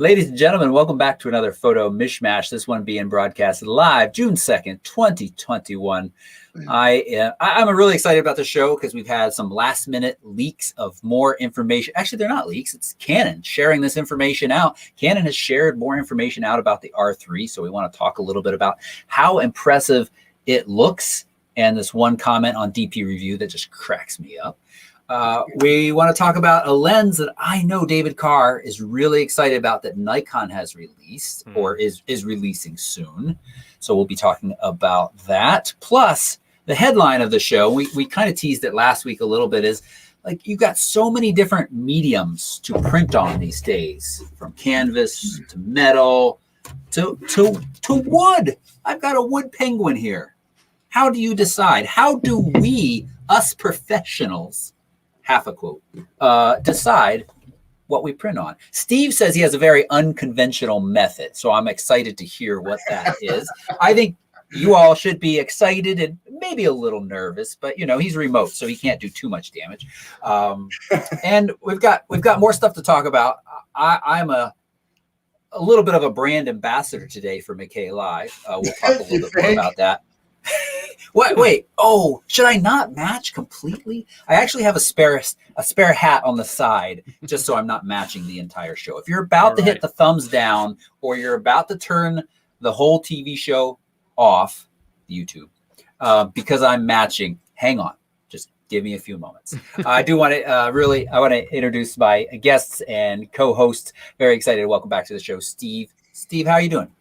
Ladies and gentlemen, welcome back to another photo mishmash. This one being broadcast live June 2nd, 2021. I'm really excited about the show because we've had some last minute leaks of more information. Actually, they're not leaks. It's Canon sharing this information out. Canon has shared more information out about the R3. So we want to talk a little bit about how impressive it looks. And this one comment on DP Review that just cracks me up. We want to talk about a lens that I know David Carr is really excited about that Nikon has released or is releasing soon. So we'll be talking about that. Plus, the headline of the show, we kind of teased it last week a little bit, is like you've got so many different mediums to print on these days, from canvas to metal to wood. I've got a wood penguin here. How do you decide? How do we, us professionals, half a quote, decide what we print on? Steve says he has a very unconventional method, so I'm excited to hear what that is. I think you all should be excited and maybe a little nervous, but you know, he's remote, so he can't do too much damage. And we've got more stuff to talk about. I'm a little bit of a brand ambassador today for McKay Live. We'll talk a little bit more about that. What? Wait. Oh, should I not match completely? I actually have a spare hat on the side, just so I'm not matching the entire show. If you're about to hit the thumbs down, or you're about to turn the whole TV show off, YouTube, because I'm matching, hang on. Just give me a few moments. I do want to I want to introduce my guests and co-hosts. Very excited to welcome back to the show, Steve. Steve, how are you doing?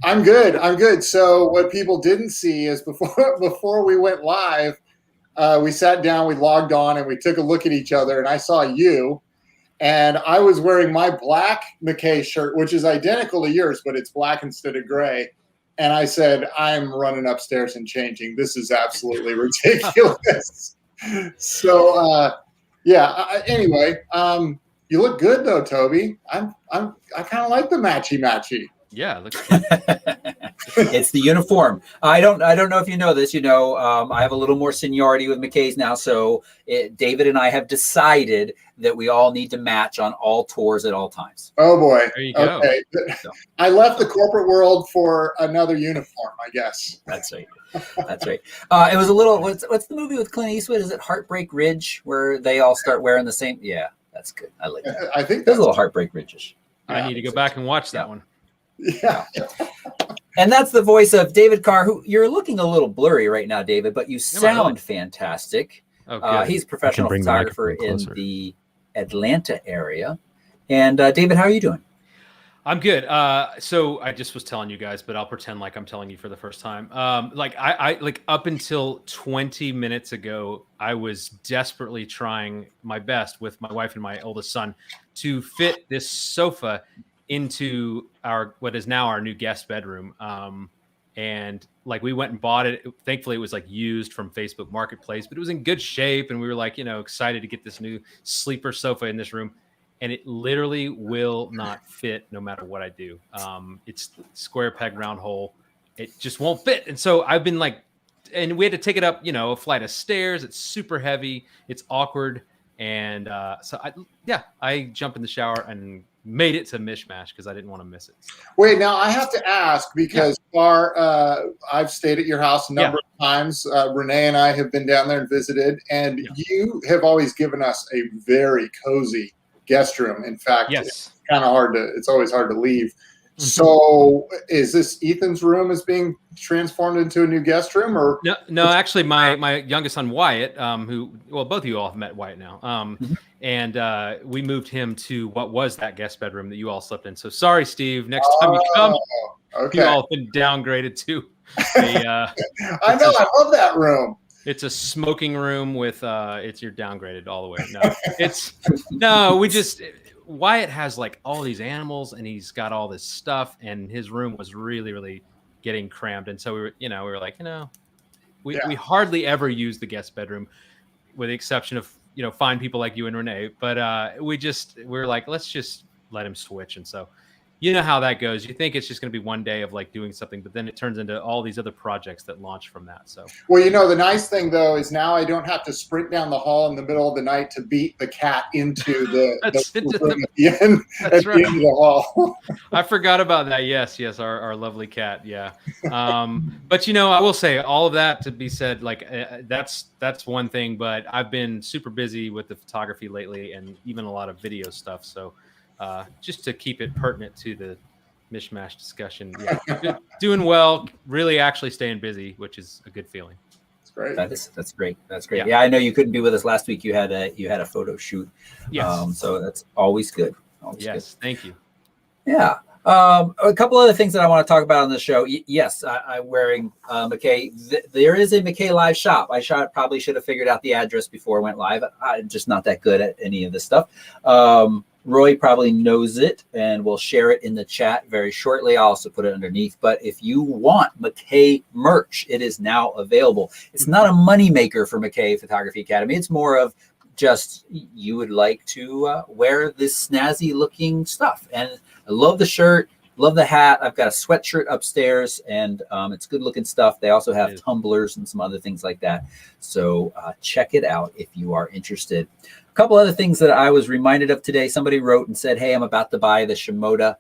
I'm good. So what people didn't see is before we went live, we sat down, we logged on, and we took a look at each other, and I saw you, and I was wearing my black McKay shirt, which is identical to yours, but it's black instead of gray. And I said, I'm running upstairs and changing. This is absolutely ridiculous. So, anyway, you look good though, Toby. I kind of like the matchy. Yeah, it looks good. It's the uniform. I don't know if you know this. You know, I have a little more seniority with McKay's now, so David and I have decided that we all need to match on all tours at all times. Oh boy! There you go. Okay. I left the corporate world for another uniform, I guess. That's right. That's right. It was a little. What's the movie with Clint Eastwood? Is it Heartbreak Ridge, where they all start wearing the same? Yeah, that's good. I like that. I think there's a little Heartbreak Ridge-ish. I need to go back and watch that one. Yeah. And that's the voice of David Carr, who you're looking a little blurry right now, David, but you sound fantastic. He's a professional photographer in the Atlanta area. And David, how are you doing? I'm good. So I just was telling you guys, but I'll pretend like I'm telling you for the first time. I up until 20 minutes ago, I was desperately trying my best with my wife and my oldest son to fit this sofa into what is now our new guest bedroom. And like we went and bought it. Thankfully, it was like used from Facebook Marketplace, but it was in good shape. And we were like, excited to get this new sleeper sofa in this room. And it literally will not fit no matter what I do. It's square peg, round hole. It just won't fit. And so I've been like, and we had to take it up, a flight of stairs. It's super heavy. It's awkward. And so I jumped in the shower and made it to Mish Mash because I didn't want to miss it. Wait, now I have to ask because I've stayed at your house a number of times. Renee and I have been down there and visited, and you have always given us a very cozy guest room. In fact, it's kind of it's always hard to leave. So is this Ethan's room is being transformed into a new guest room, or no, actually my youngest son Wyatt, both of you all have met Wyatt now. And we moved him to what was that guest bedroom that you all slept in. So sorry, Steve, next time you come, you all have been downgraded to I know, I love that room. It's a smoking room with you're downgraded all the way. Wyatt has like all these animals and he's got all this stuff, and his room was really, really getting crammed. And so we were like, we hardly ever use the guest bedroom, with the exception of, fine people like you and Renee. But we're like, let's just let him switch. And so you know how that goes. You think it's just going to be one day of like doing something, but then it turns into all these other projects that launch from that. So, well, you know, the nice thing though is now I don't have to sprint down the hall in the middle of the night to beat the cat into the room at the end, at the end of the hall. I forgot about that. Yes, our lovely cat. Yeah. But you know, I will say all of that to be said, like that's one thing, but I've been super busy with the photography lately and even a lot of video stuff. So just to keep it pertinent to the Mish Mash discussion, yeah, doing well, really actually staying busy, which is a good feeling. That's great. That's great. That's great. Yeah, I know you couldn't be with us last week. You had a photo shoot. Yes. So that's always good. Always good. Thank you. Yeah. A couple other things that I want to talk about on the show. Yes, I'm wearing McKay. There is a McKay live shop. Probably should have figured out the address before I went live. I'm just not that good at any of this stuff. Roy probably knows it and will share it in the chat very shortly. I'll also put it underneath. But if you want McKay merch, it is now available. It's not a moneymaker for McKay Photography Academy. It's more of just you would like to wear this snazzy looking stuff. And I love the shirt, love the hat. I've got a sweatshirt upstairs, and it's good looking stuff. They also have tumblers and some other things like that. So check it out if you are interested. A couple other things that I was reminded of today. Somebody wrote and said, hey, I'm about to buy the Shimoda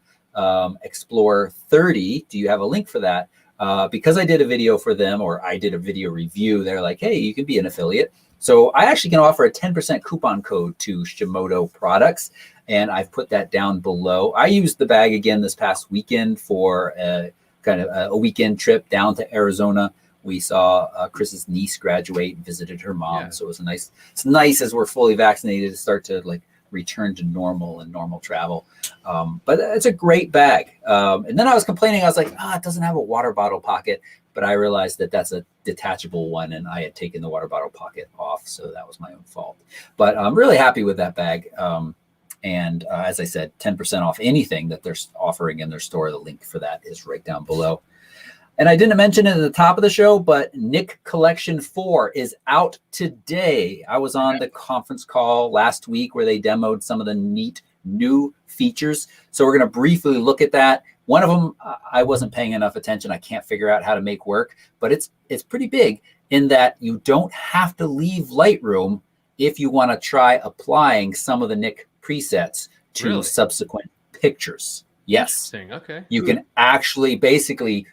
Explorer 30. Do you have a link for that? Because I did a video for them, or I did a video review, they're like, hey, you can be an affiliate. So I actually can offer a 10% coupon code to Shimoda products, and I've put that down below. I used the bag again this past weekend for kind of a weekend trip down to Arizona. We saw Chris's niece graduate and visited her mom. Yeah. So it was it's nice as we're fully vaccinated to start to like return to normal and normal travel. But it's a great bag. And then I was complaining. I was like, it doesn't have a water bottle pocket. But I realized that that's a detachable one, and I had taken the water bottle pocket off. So that was my own fault. But I'm really happy with that bag. And as I said, 10% off anything that they're offering in their store. The link for that is right down below. And I didn't mention it at the top of the show, but Nik Collection 4 is out today. I was on the conference call last week where they demoed some of the neat new features. So we're going to briefly look at that. One of them, I wasn't paying enough attention. I can't figure out how to make work, but it's pretty big in that you don't have to leave Lightroom if you want to try applying some of the Nik presets to subsequent pictures. Yes. Okay. You can actually basically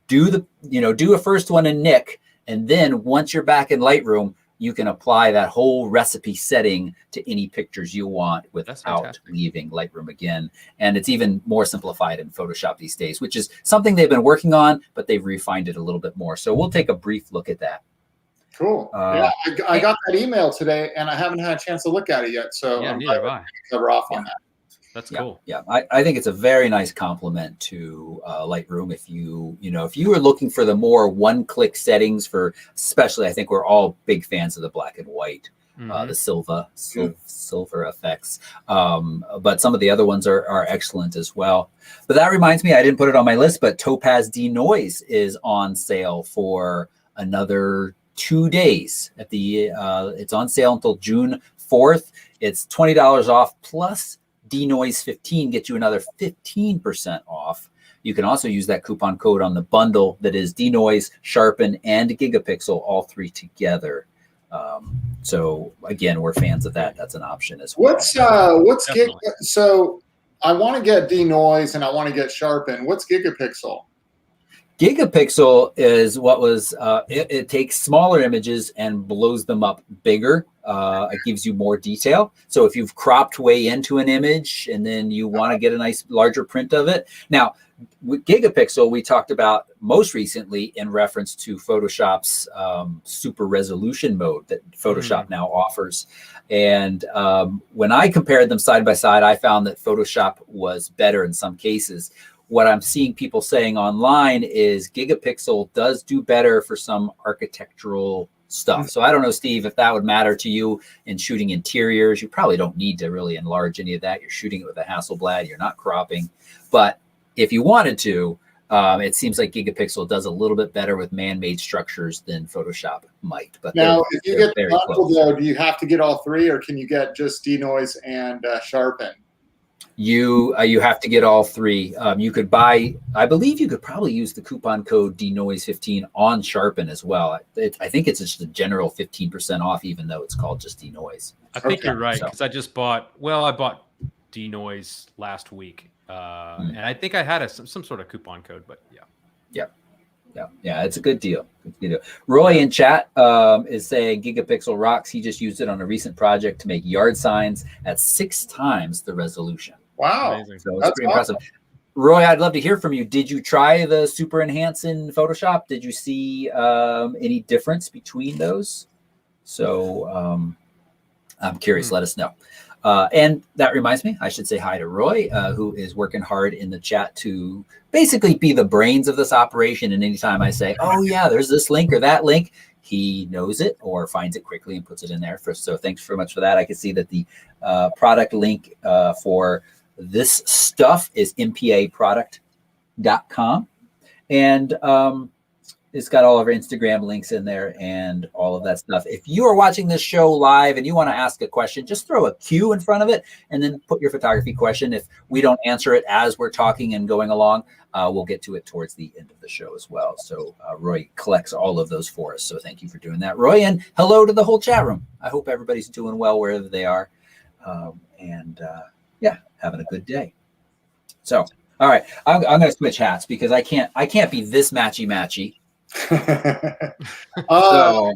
do a first one in Nik, and then once you're back in Lightroom, you can apply that whole recipe setting to any pictures you want without leaving Lightroom again. And it's even more simplified in Photoshop these days, which is something they've been working on, but they've refined it a little bit more. So we'll take a brief look at that. Cool. Yeah, I got that email today, and I haven't had a chance to look at it yet. So I'm going to cover off on that. That's cool. Yeah, I think it's a very nice complement to Lightroom. If you are looking for the more one-click settings for, especially, I think we're all big fans of the black and white, the silver effects. But some of the other ones are excellent as well. But that reminds me, I didn't put it on my list, but Topaz Denoise is on sale for another 2 days. It's on sale until June 4th. It's $20 off plus Denoise 15 gets you another 15% off. You can also use that coupon code on the bundle that is Denoise, Sharpen, and Gigapixel, all three together. So again, we're fans of that. That's an option as well. So I want to get Denoise and I want to get Sharpen. What's Gigapixel? Gigapixel is what was, it takes smaller images and blows them up bigger. It gives you more detail. So if you've cropped way into an image and then you want to get a nice larger print of it. Now, with Gigapixel, we talked about most recently in reference to Photoshop's super resolution mode that Photoshop now offers. And when I compared them side by side, I found that Photoshop was better in some cases. What I'm seeing people saying online is Gigapixel does do better for some architectural stuff. So I don't know, Steve, if that would matter to you in shooting interiors. You probably don't need to really enlarge any of that. You're shooting it with a Hasselblad. You're not cropping. But if you wanted to, it seems like Gigapixel does a little bit better with man-made structures than Photoshop might. But now, if you get the bundle, though, do you have to get all three, or can you get just Denoise and Sharpen? You have to get all three. You could buy, I believe you could probably use the coupon code denoise15 on Sharpen as well. I think it's just a general 15% off, even though it's called just denoise. I think you're right, because I just bought, I bought denoise last week. And I think I had some sort of coupon code, but yeah. Yeah, it's a good deal. Roy in chat is saying Gigapixel rocks. He just used it on a recent project to make yard signs at 6 times the resolution. Wow. Amazing. So it's pretty impressive. Roy, I'd love to hear from you. Did you try the super enhance in Photoshop? Did you see any difference between those? So I'm curious. Let us know. And that reminds me, I should say hi to Roy, who is working hard in the chat to basically be the brains of this operation. And anytime I say, oh, yeah, there's this link or that link, he knows it or finds it quickly and puts it in there. So thanks very much for that. I can see that the product link for this stuff is mpaproduct.com. And it's got all of our Instagram links in there and all of that stuff. If you are watching this show live and you want to ask a question, just throw a Q in front of it and then put your photography question. If we don't answer it as we're talking and going along, we'll get to it towards the end of the show as well. So Roy collects all of those for us. So thank you for doing that, Roy. And hello to the whole chat room. I hope everybody's doing well wherever they are. Yeah, having a good day. So, all right, I'm going to switch hats because I can't be this matchy. So,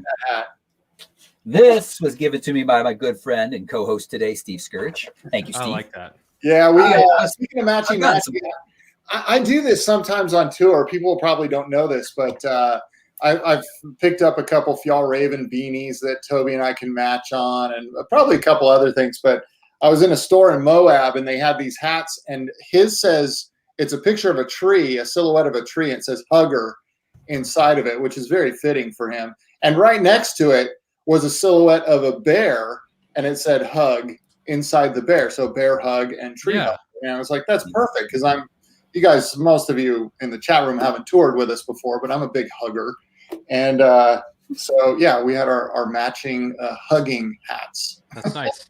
this was given to me by my good friend and co-host today, Steve Scurich. Thank you, Steve. I like that. Yeah, speaking of matching, I do this sometimes on tour. People probably don't know this, but I've picked up a couple Fjallraven beanies that Toby and I can match on, and probably a couple other things. But I was in a store in Moab, and they had these hats, and his says it's a picture of a tree, a silhouette of a tree, and it says Hugger inside of it, which is very fitting for him. And right next to it was a silhouette of a bear, and it said Hug inside the bear. So bear hug and tree hug. And I was like, that's perfect, because you guys, most of you in the chat room haven't toured with us before, but I'm a big hugger. And so, yeah, we had our matching hugging hats. That's nice.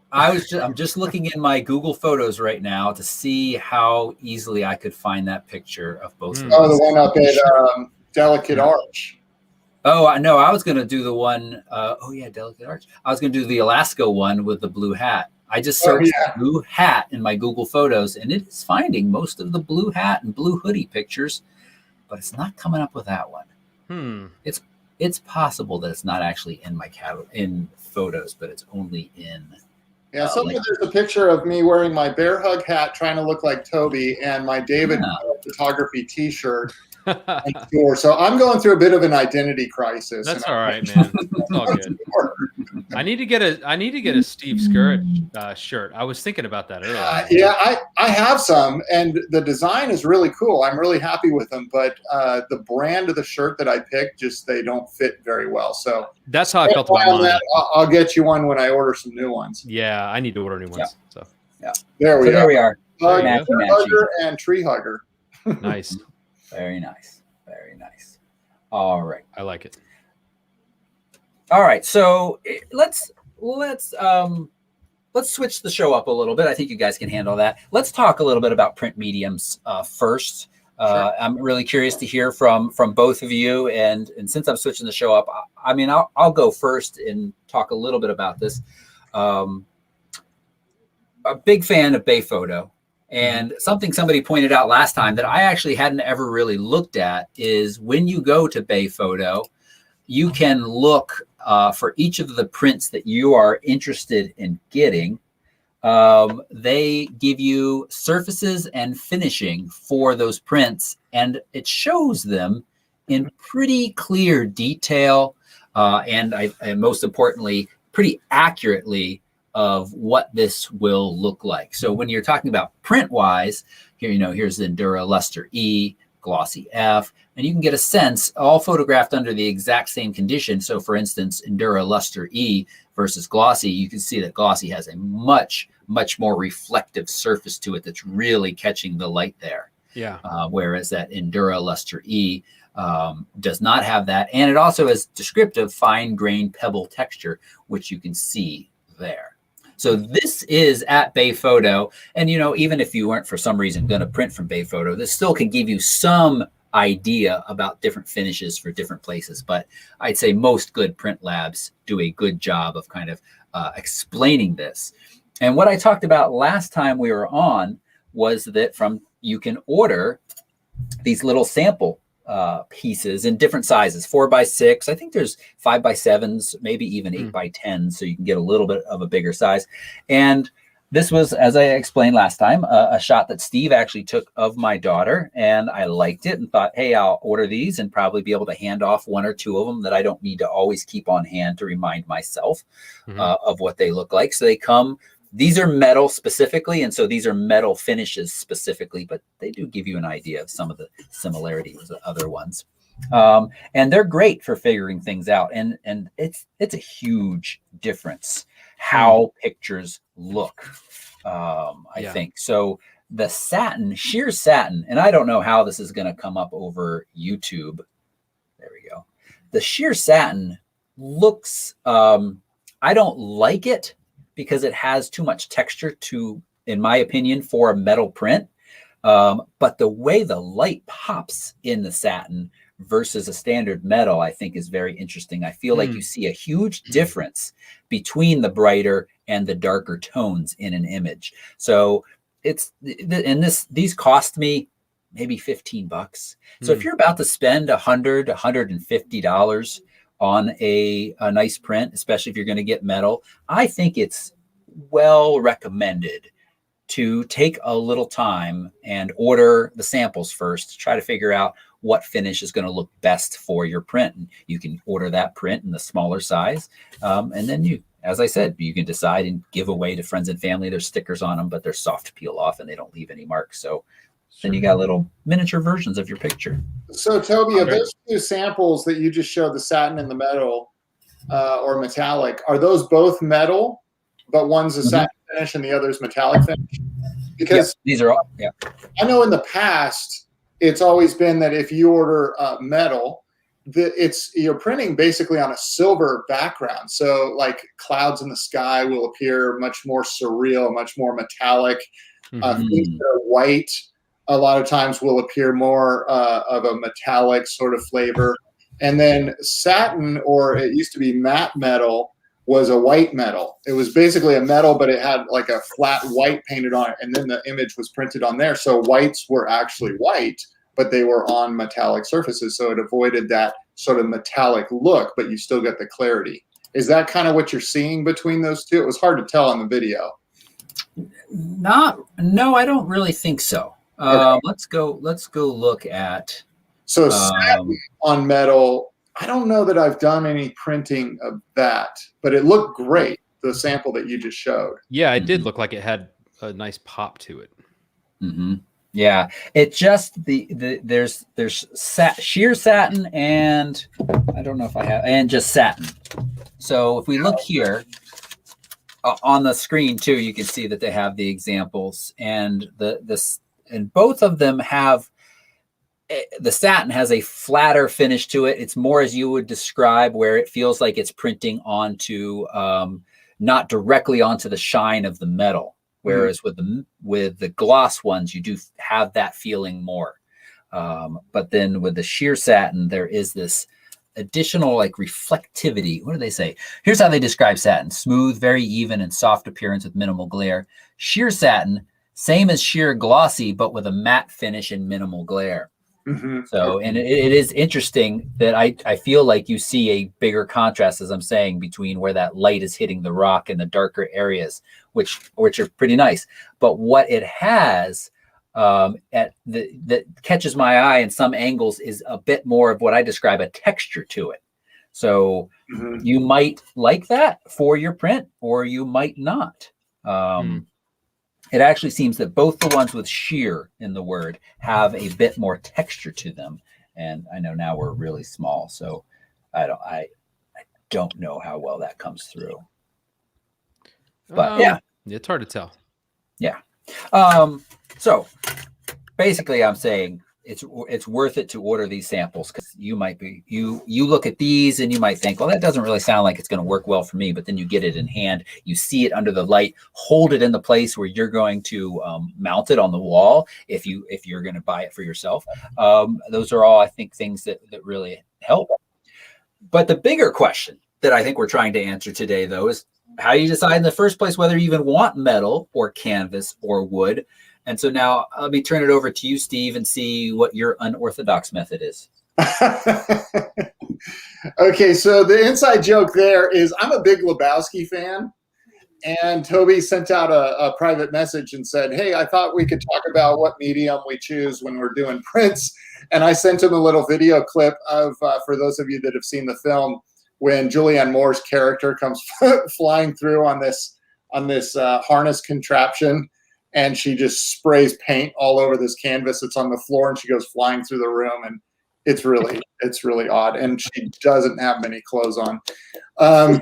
I'm just looking in my Google Photos right now to see how easily I could find that picture of both. Oh, the one up at Delicate Arch. Oh, I know. I was going to do the one. Delicate Arch. I was going to do the Alaska one with the blue hat. I just searched blue hat in my Google Photos, and it is finding most of the blue hat and blue hoodie pictures, but it's not coming up with that one. It's possible that it's not actually in my in Photos, but it's only in. Yeah, sometimes there's a picture of me wearing my bear hug hat, trying to look like Toby, and my David photography T-shirt. So I'm going through a bit of an identity crisis. That's all right, man. That's all good. I need to get a Steve Scurich shirt. I was thinking about that earlier. I have some, and the design is really cool. I'm really happy with them, but the brand of the shirt that I picked, they don't fit very well. So that's how I felt about mine. I'll get you one when I order some new ones. Yeah, I need to order new ones. Yeah. So there we are. Hugger and tree hugger. Nice. Very nice. Very nice. All right. I like it. All right. So let's switch the show up a little bit. I think you guys can handle that. Let's talk a little bit about print mediums first. Sure. I'm really curious to hear from both of you. And since I'm switching the show up, I'll go first and talk a little bit about this. A big fan of Bay Photo. And something somebody pointed out last time that I actually hadn't ever really looked at is when you go to Bay Photo, you can look for each of the prints that you are interested in getting. They give you surfaces and finishing for those prints, and it shows them in pretty clear detail and most importantly, pretty accurately of what this will look like. So when you're talking about print wise, here's the Endura Luster E, Glossy F, and you can get a sense all photographed under the exact same condition. So for instance, Endura Luster E versus Glossy, you can see that Glossy has a much more reflective surface to it that's really catching the light there. Yeah. Whereas that Endura Luster E does not have that. And it also has descriptive fine grained pebble texture, which you can see there. So this is at Bay Photo. And, you know, even if you weren't for some reason going to print from Bay Photo, this still can give you some idea about different finishes for different places. But I'd say most good print labs do a good job of kind of explaining this. And what I talked about last time we were on was that you can order these little sample pieces in different sizes, 4x6. I think there's 5x7s, maybe even 8x10. So you can get a little bit of a bigger size. And this was, as I explained last time, a shot that Steve actually took of my daughter, and I liked it and thought, hey, I'll order these and probably be able to hand off one or two of them that I don't need to always keep on hand to remind myself of what they look like. So they come, these are metal specifically, and so these are metal finishes specifically, but they do give you an idea of some of the similarities with other ones. And they're great for figuring things out. And it's a huge difference how pictures look, I think. So the satin, sheer satin, and I don't know how this is going to come up over YouTube. There we go. The sheer satin looks, I don't like it because it has too much texture in my opinion, for a metal print. But the way the light pops in the satin versus a standard metal, I think is very interesting. I feel like you see a huge difference between the brighter and the darker tones in an image. So these cost me maybe $15. So if you're about to spend $100, $150 on a nice print, especially if you're going to get metal, I think it's well recommended to take a little time and order the samples first to try to figure out what finish is going to look best for your print. And you can order that print in the smaller size. And then you, as I said, you can decide and give away to friends and family. There's stickers on them, but they're soft to peel off and they don't leave any marks. So then you got little miniature versions of your picture. So Toby, of those two samples that you just showed, the satin and the metal or metallic, are those both metal, but one's a satin finish and the other's metallic finish? Because these are all, I know in the past, it's always been that if you order metal, you're printing basically on a silver background. So like clouds in the sky will appear much more surreal, much more metallic. Things that are white a lot of times will appear more of a metallic sort of flavor. And then satin, or it used to be matte metal, was a white metal. It was basically a metal, but it had like a flat white painted on it, and then the image was printed on there. So whites were actually white, but they were on metallic surfaces, so it avoided that sort of metallic look, but you still get the clarity. Is that kind of what you're seeing between those two? It was hard to tell on the video. No, I don't really think so. Okay. Let's go look at. So satin on metal, I don't know that I've done any printing of that, but it looked great, the sample that you just showed. Yeah, it did look like it had a nice pop to it. Yeah, it just there's sheer satin, and I don't know if I have, and just satin. So if we look here on the screen too, you can see that they have the examples, and and both of them have. The satin has a flatter finish to it. It's more as you would describe, where it feels like it's printing onto, not directly onto the shine of the metal. Whereas with the gloss ones, you do have that feeling more. But then with the sheer satin, there is this additional like reflectivity. What do they say? Here's how they describe satin: smooth, very even, and soft appearance with minimal glare. Sheer satin, same as sheer glossy, but with a matte finish and minimal glare. So, and it is interesting that I feel like you see a bigger contrast, as I'm saying, between where that light is hitting the rock and the darker areas, which are pretty nice. But what it has that catches my eye in some angles is a bit more of what I describe a texture to it. So you might like that for your print, or you might not. It actually seems that both the ones with sheer in the word have a bit more texture to them. And I know now we're really small, so I don't know how well that comes through. But yeah, it's hard to tell. Yeah. So basically I'm saying it's worth it to order these samples, because you might be you look at these and you might think, well, that doesn't really sound like it's going to work well for me, but then you get it in hand, you see it under the light, hold it in the place where you're going to mount it on the wall if you're going to buy it for yourself. Those are all, I think, things that really help. But the bigger question that I think we're trying to answer today, though, is how do you decide in the first place whether you even want metal or canvas or wood? And so now let me turn it over to you, Steve, and see what your unorthodox method is. Okay, so the inside joke there is I'm a big Lebowski fan, and Toby sent out a private message and said, hey, I thought we could talk about what medium we choose when we're doing prints. And I sent him a little video clip of, for those of you that have seen the film, when Julianne Moore's character comes flying through on this harness contraption, and she just sprays paint all over this canvas that's on the floor, and she goes flying through the room, and it's really odd, and she doesn't have many clothes on. So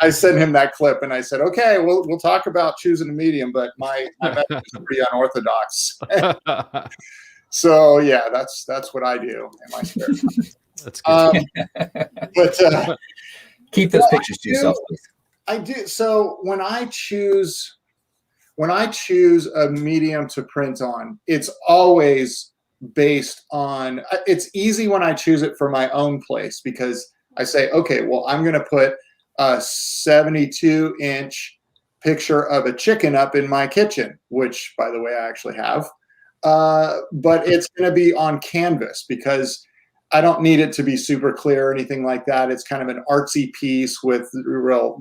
I sent him that clip, and I said, okay, we'll talk about choosing a medium, but my method is pretty unorthodox. So yeah, that's what I do in my spare time. That's good. But keep those pictures to yourself, please. I do. So when I choose a medium to print on, it's always based on, it's easy when I choose it for my own place, because I say, okay, well, I'm going to put a 72-inch picture of a chicken up in my kitchen, which, by the way, I actually have. But it's going to be on canvas because I don't need it to be super clear or anything like that. It's kind of an artsy piece with real,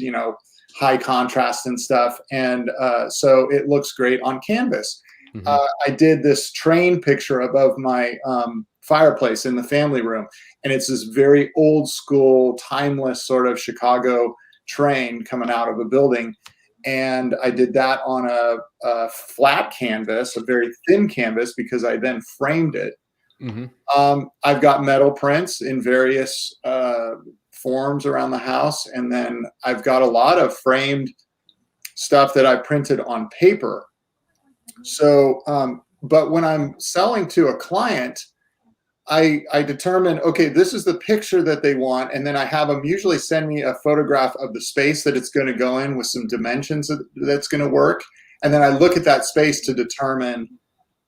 high contrast and stuff. And so it looks great on canvas. Mm-hmm. I did this train picture above my fireplace in the family room. And it's this very old school, timeless sort of Chicago train coming out of a building. And I did that on a flat canvas, a very thin canvas, because I then framed it. Mm-hmm. I've got metal prints in various forms around the house. And then I've got a lot of framed stuff that I printed on paper. So, but when I'm selling to a client, I determine, okay, this is the picture that they want. And then I have them usually send me a photograph of the space that it's going to go in with some dimensions that's going to work. And then I look at that space to determine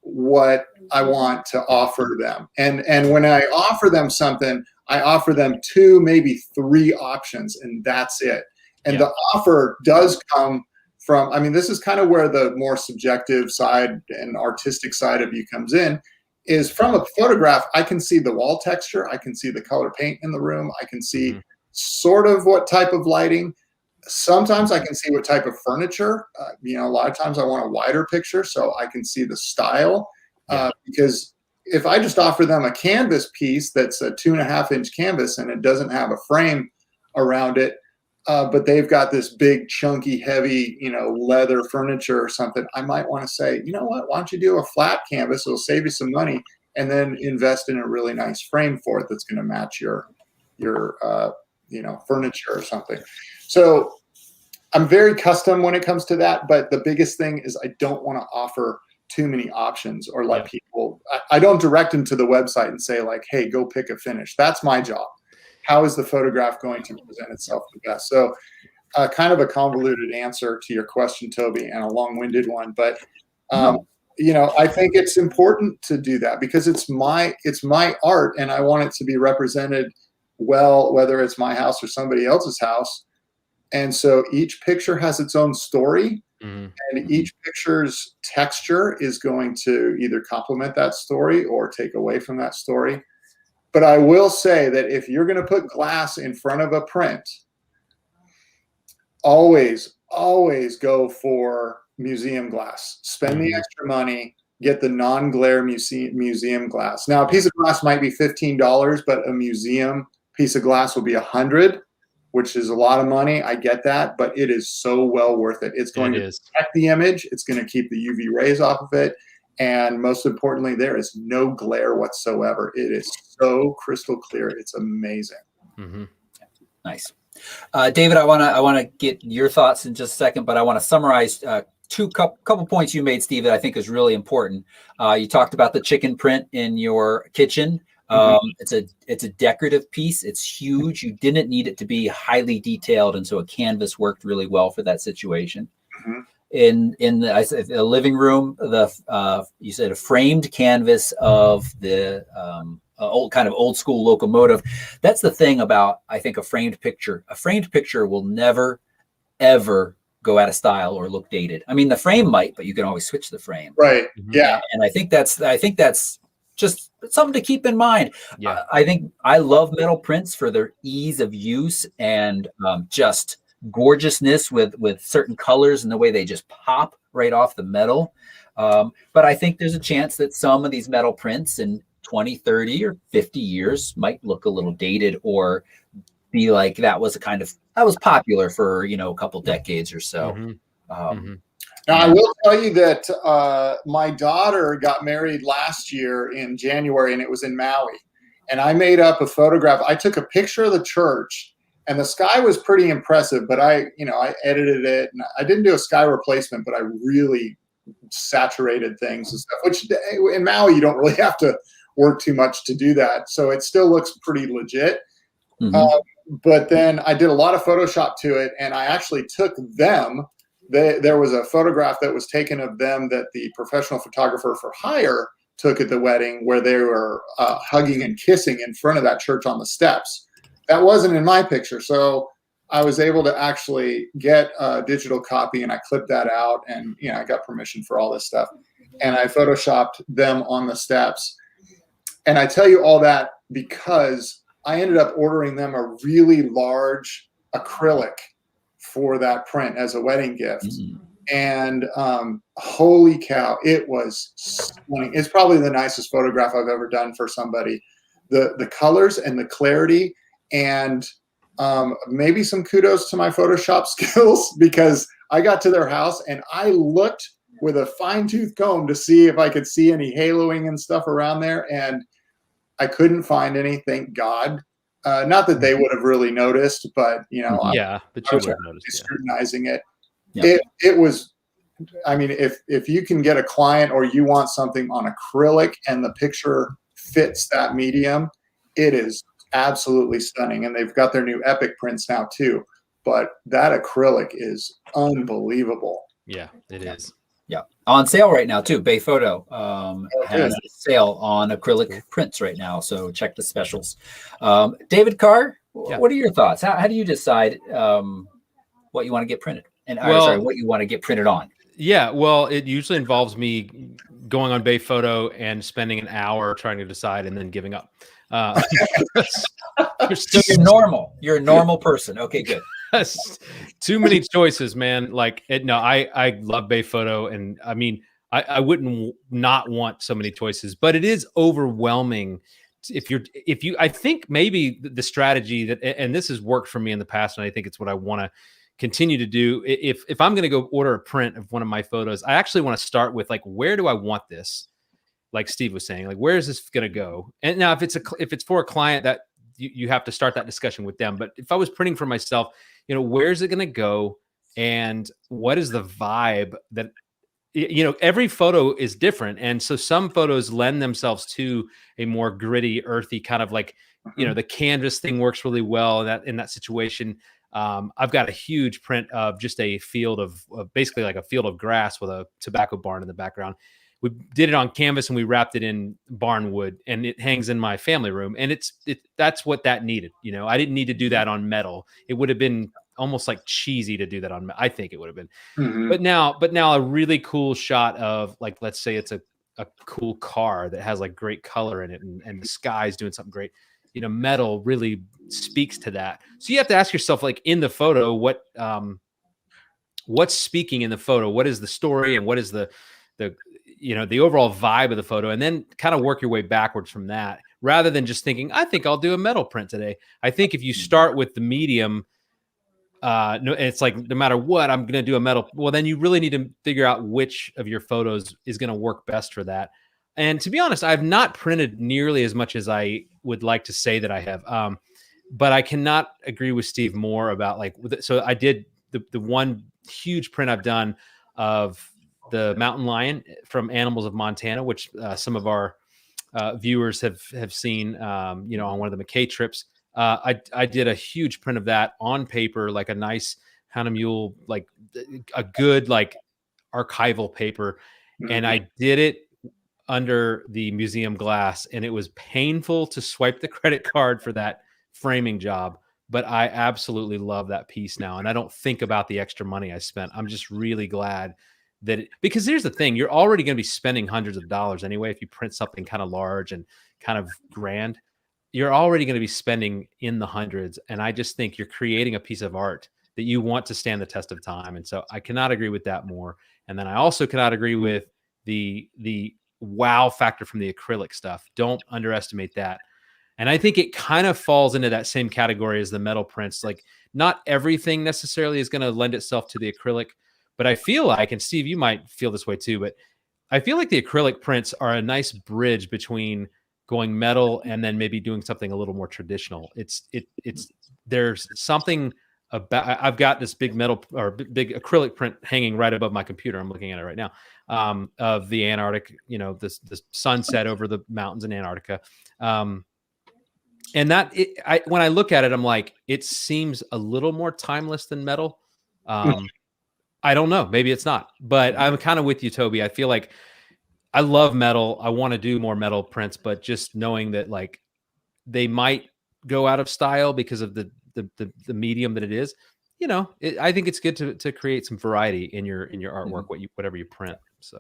what I want to offer them. And when I offer them something, I offer them 2, maybe 3 options, and that's it. And the offer does come from, I mean, this is kind of where the more subjective side and artistic side of you comes in, is from a photograph, I can see the wall texture, I can see the color paint in the room, I can see sort of what type of lighting. Sometimes I can see what type of furniture. A lot of times I want a wider picture so I can see the style. Because if I just offer them a canvas piece that's a 2.5-inch canvas and it doesn't have a frame around it, but they've got this big, chunky, heavy, leather furniture or something, I might want to say, you know what, why don't you do a flat canvas? It'll save you some money, and then invest in a really nice frame for it that's going to match your furniture or something. So I'm very custom when it comes to that. But the biggest thing is I don't want to offer too many options or let people, I don't direct them to the website and say like, hey, go pick a finish. That's my job. How is the photograph going to present itself the best? So kind of a convoluted answer to your question, Toby, and a long-winded one. But, I think it's important to do that because it's my art and I want it to be represented well, whether it's my house or somebody else's house. And so each picture has its own story. Mm-hmm. And each picture's texture is going to either complement that story or take away from that story. But I will say that if you're going to put glass in front of a print, always go for museum glass. Spend the extra money, get the non-glare museum glass. Now, a piece of glass might be $15, but a museum piece of glass will be $100, which is a lot of money. I get that, but it is so well worth it. It's going to protect the image. It's going to keep the UV rays off of it. And most importantly, there is no glare whatsoever. It is so crystal clear. It's amazing. Mm-hmm. Nice. David, I want to get your thoughts in just a second, but I want to summarize couple points you made, Steve, that I think is really important. You talked about the chicken print in your kitchen. It's a decorative piece. It's huge. You didn't need it to be highly detailed, and so a canvas worked really well for that situation. In the living room, you said a framed canvas of the old school locomotive. That's the thing about, I think, a framed picture. A framed picture will never ever go out of style or look dated. I mean, the frame might, but you can always switch the frame. Right. Yeah. And I think that's just something to keep in mind. Yeah. I think I love metal prints for their ease of use and just gorgeousness with certain colors and the way they just pop right off the metal. But I think there's a chance that some of these metal prints in 20, 30 or 50 years might look a little dated or be like that was popular for, a couple decades or so. Now, I will tell you that my daughter got married last year in January, and it was in Maui. And I made up a photograph. I took a picture of the church, and the sky was pretty impressive, but I edited it, and I didn't do a sky replacement, but I really saturated things and stuff, which in Maui, you don't really have to work too much to do that. So it still looks pretty legit. But then I did a lot of Photoshop to it, and I actually took them. There was a photograph that was taken of them that the professional photographer for hire took at the wedding, where they were hugging and kissing in front of that church on the steps. That wasn't in my picture, so I was able to actually get a digital copy, and I clipped that out, and I got permission for all this stuff, and I photoshopped them on the steps. And I tell you all that because I ended up ordering them a really large acrylic for that print as a wedding gift. And holy cow, it was stunning. It's probably the nicest photograph I've ever done for somebody. The colors and the clarity, and maybe some kudos to my Photoshop skills, because I got to their house and I looked with a fine-tooth comb to see if I could see any haloing and stuff around there, and I couldn't find any, thank God. Not that they would have really noticed, but but you would have noticed. Scrutinizing it. It was, I mean, if you can get a client or you want something on acrylic and the picture fits that medium, it is absolutely stunning. And they've got their new Epic prints now too. But that acrylic is unbelievable. Yeah, it is. Yeah, on sale right now too. Bay Photo has a sale on acrylic prints right now, so check the specials. David Carr, what are your thoughts? How do you decide what you want to get printed, and what you want to get printed on? Yeah, well, it usually involves me going on Bay Photo and spending an hour trying to decide, and then giving up. So you're normal. You're a normal person. Okay, good. Too many choices, man. I love Bay Photo, and I mean, I wouldn't not want so many choices, but it is overwhelming. I think maybe the strategy that, and this has worked for me in the past, and I think it's what I want to continue to do. If I'm going to go order a print of one of my photos, I actually want to start with where do I want this? Like Steve was saying, where is this going to go? And now if it's for a client, that you have to start that discussion with them. But if I was printing for myself, where's it going to go? And what is the vibe that, every photo is different. And so some photos lend themselves to a more gritty, earthy kind of the canvas thing works really well in that situation. I've got a huge print of just a field of basically like a field of grass with a tobacco barn in the background. We did it on canvas and we wrapped it in barn wood, and it hangs in my family room. And that's what that needed. I didn't need to do that on metal. It would have been almost cheesy to do that on. I think it would have been. But now a really cool shot of let's say it's a cool car that has great color in it, and the sky's doing something great. Metal really speaks to that. So you have to ask yourself, in the photo, what's speaking in the photo? What is the story, and what is the overall vibe of the photo, and then kind of work your way backwards from that, rather than just thinking, I think I'll do a metal print today. I think if you start with the medium, it's no matter what, I'm going to do a metal. Well, then you really need to figure out which of your photos is going to work best for that. And to be honest, I've not printed nearly as much as I would like to say that I have. But I cannot agree with Steve more about so I did the one huge print I've done. of the mountain lion from Animals of Montana, which some of our viewers have seen, you know, on one of the McKay trips. I did a huge print of that on paper, like a nice Hahnemühle, like a good like archival paper, and I did it under the museum glass, and it was painful to swipe the credit card for that framing job. But I absolutely love that piece now, and I don't think about the extra money I spent. I'm just really glad that because here's the thing, you're already going to be spending hundreds of dollars anyway. If you print something kind of large and kind of grand, you're already going to be spending in the hundreds. And I just think you're creating a piece of art that you want to stand the test of time. And so I cannot agree with that more. And then I also cannot agree with the wow factor from the acrylic stuff. Don't underestimate that. And I think it kind of falls into that same category as the metal prints. Like not everything necessarily is going to lend itself to the acrylic, but I feel like, and Steve, you might feel this way too, but I feel like the acrylic prints are a nice bridge between going metal and then maybe doing something a little more traditional. There's something about, I've got this big metal or big acrylic print hanging right above my computer. I'm looking at it right now, of the Antarctic, you know, this sunset over the mountains in Antarctica. And that, when I look at it, I'm like, it seems a little more timeless than metal. I don't know. Maybe it's not, but I'm kind of with you, Toby. I feel like I love metal. I want to do more metal prints, but just knowing that like they might go out of style because of the medium that it is, you know, I think it's good to create some variety in your artwork, whatever you print. So,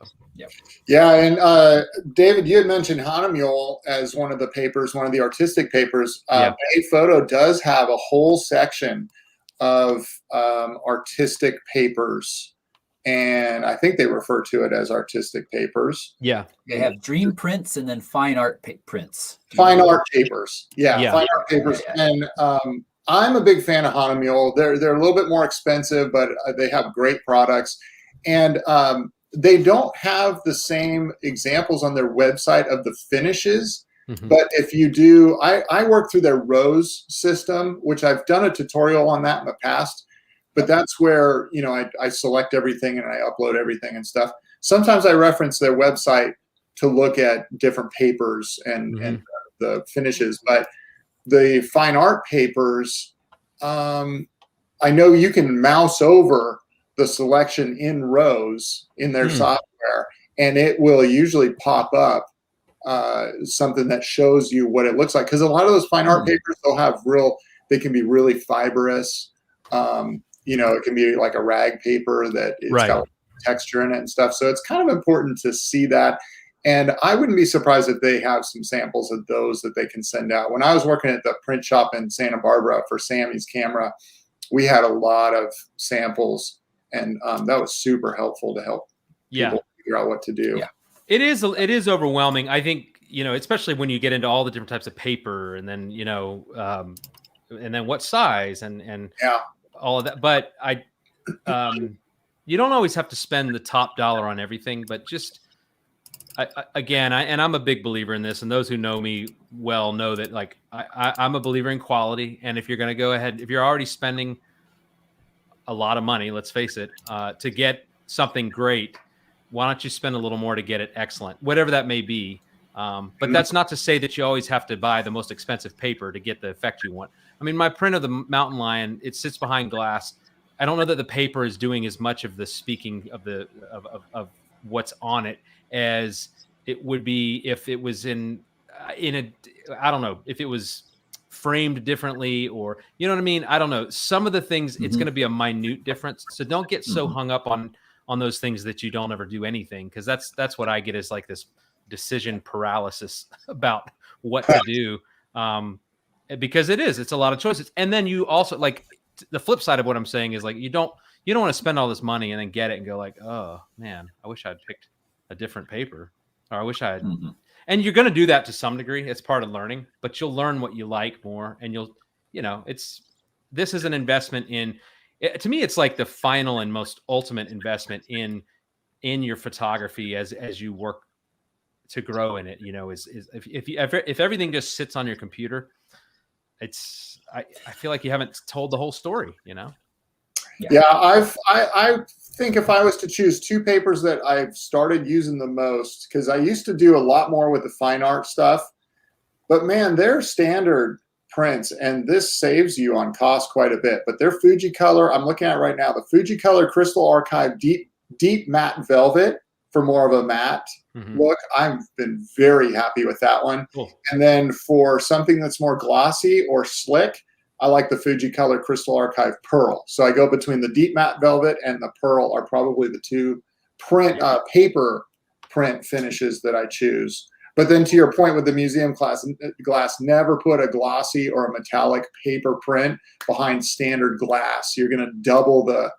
yeah. And David, you had mentioned Hahnemühle as one of the papers, one of the artistic papers. Bay Photo does have a whole section of artistic papers, and I think they refer to it as artistic papers. Yeah, they have dream prints and then fine art prints. Fine art papers, fine art papers. And I'm a big fan of Hahnemühle. They're a little bit more expensive, but they have great products, and they don't have the same examples on their website of the finishes. But if you do, I work through their Rose system, which I've done a tutorial on that in the past, but that's where, you know, I select everything and I upload everything and stuff. Sometimes I reference their website to look at different papers and the finishes, but the fine art papers, I know you can mouse over the selection in Rose in their software, and it will usually pop up something that shows you what it looks like, because a lot of those fine art papers, they can be really fibrous. You know, it can be like a rag paper that it's got texture in it and stuff. So it's kind of important to see that. And I wouldn't be surprised if they have some samples of those that they can send out. When I was working at the print shop in Santa Barbara for Sammy's camera, we had a lot of samples, and that was super helpful to help people figure out what to do. Yeah. It is overwhelming. I think, you know, especially when you get into all the different types of paper, and then, you know, and then what size and all of that. But you don't always have to spend the top dollar on everything, but just I'm a big believer in this, and those who know me well know that like I'm a believer in quality. And if you're going to go ahead, if you're already spending a lot of money, let's face it, to get something great, why don't you spend a little more to get it excellent, whatever that may be. But that's not to say that you always have to buy the most expensive paper to get the effect you want. I mean, my print of the mountain lion, it sits behind glass. I don't know that the paper is doing as much of the speaking of of what's on it as it would be if it was in a, I don't know, if it was framed differently, or, you know what I mean? I don't know. Some of the things, it's going to be a minute difference. So don't get so hung up on those things that you don't ever do anything. Cause that's what I get, is like this decision paralysis about what to do. Because it's a lot of choices. And then you also, like, the flip side of what I'm saying is, like, you don't want to spend all this money and then get it and go like, oh man, I wish I'd picked a different paper, or I wish I had. And you're going to do that to some degree. It's part of learning, but you'll learn what you like more, and this is an investment in, to me, it's like the final and most ultimate investment in your photography as you work to grow in it. You know, is if everything just sits on your computer, I feel like you haven't told the whole story, you know? Yeah, I think if I was to choose two papers that I've started using the most, because I used to do a lot more with the fine art stuff, but man, they're standard prints, and this saves you on cost quite a bit. But they're Fujicolor. I'm looking at right now the Fujicolor Crystal Archive Deep Matte Velvet for more of a matte look. I've been very happy with that one. Cool. And then for something that's more glossy or slick, I like the Fujicolor Crystal Archive Pearl. So I go between the Deep Matte Velvet and the Pearl are probably the two paper print finishes that I choose. But then to your point with the museum glass, never put a glossy or a metallic paper print behind standard glass. You're going to double the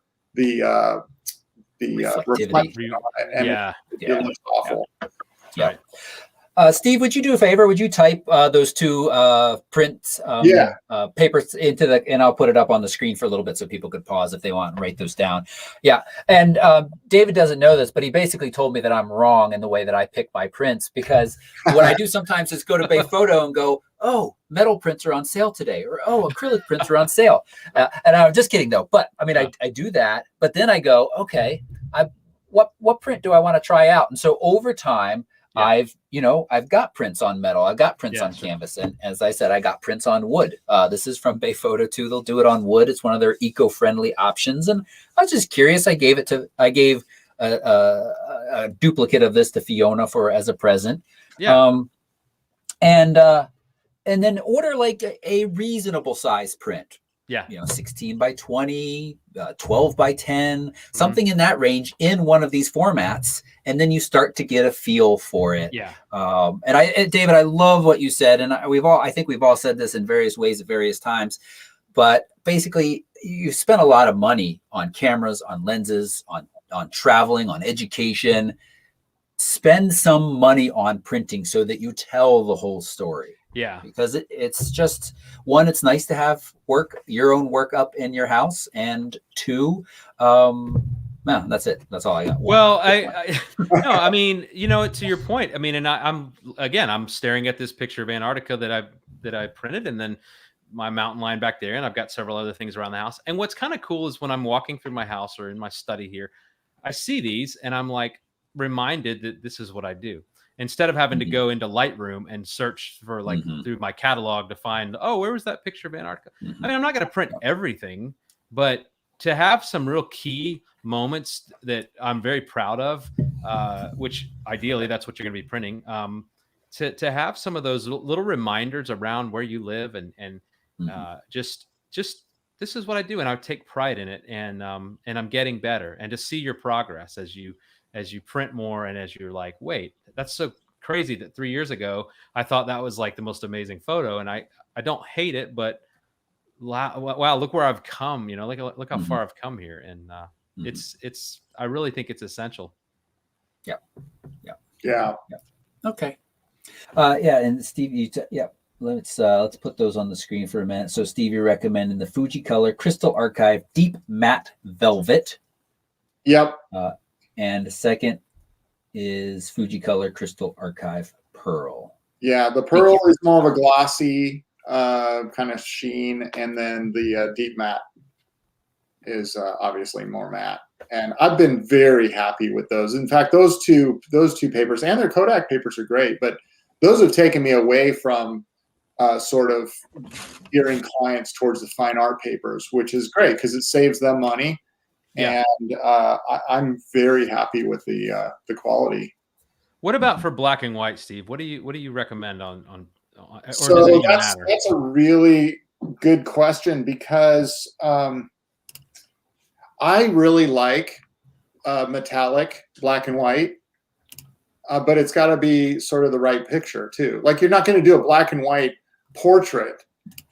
reflection on it, and it looks awful. Yeah. Right. Steve, would you do a favor? Would you type those two print papers into the, and I'll put it up on the screen for a little bit so people could pause if they want and write those down. Yeah. And David doesn't know this, but he basically told me that I'm wrong in the way that I pick my prints, because what I do sometimes is go to Bay Photo and go, oh, metal prints are on sale today, or oh, acrylic prints are on sale. And I'm just kidding though. But I mean, I do that, but then I go, okay, what print do I want to try out? And so over time, I've got prints on metal. I've got prints on canvas. And as I said, I got prints on wood. This is from Bay Photo too. They'll do it on wood. It's one of their eco-friendly options. And I was just curious. I gave a duplicate of this to Fiona as a present. Yeah. And then order like a reasonable size print. Yeah. 16 by 20, 12 by 10, something in that range in one of these formats. And then you start to get a feel for it. Yeah. And David, I love what you said. And I think we've all said this in various ways at various times, but basically you spend a lot of money on cameras, on lenses, on traveling, on education. Spend some money on printing so that you tell the whole story. Yeah, because it's just, one, it's nice to have your own work up in your house, and two, that's it. That's all I got. Well, I mean, to your point, I mean, and I'm staring at this picture of Antarctica that I printed, and then my mountain line back there, and I've got several other things around the house. And what's kind of cool is when I'm walking through my house or in my study here, I see these, and I'm like reminded that this is what I do. Instead of having to go into Lightroom and search for through my catalog to find, where was that picture of Antarctica? I mean, I'm not going to print everything, but to have some real key moments that I'm very proud of, which ideally that's what you're going to be printing, to have some of those little reminders around where you live and just this is what I do, and I take pride in it, and I'm getting better, and to see your progress as you print more, and as you're like, wait, that's so crazy that 3 years ago I thought that was like the most amazing photo, and I don't hate it, but wow, look where I've come, look how far I've come here, and it's I really think it's essential. Yeah. Okay. And Steve, let's put those on the screen for a minute. So Steve, you're recommending the Fujicolor Crystal Archive Deep Matte Velvet. Yep. And the second is Fujicolor Crystal Archive Pearl. Yeah, the Pearl is more of a glossy kind of sheen, and then the Deep Matte is obviously more matte. And I've been very happy with those. In fact, those two papers, and their Kodak papers, are great, but those have taken me away from sort of gearing clients towards the fine art papers, which is great because it saves them money. Yeah. And I'm very happy with the quality. What about for black and white, Steve? What do you recommend on so that's a really good question, because I really like metallic black and white, but it's got to be sort of the right picture too. Like, you're not going to do a black and white portrait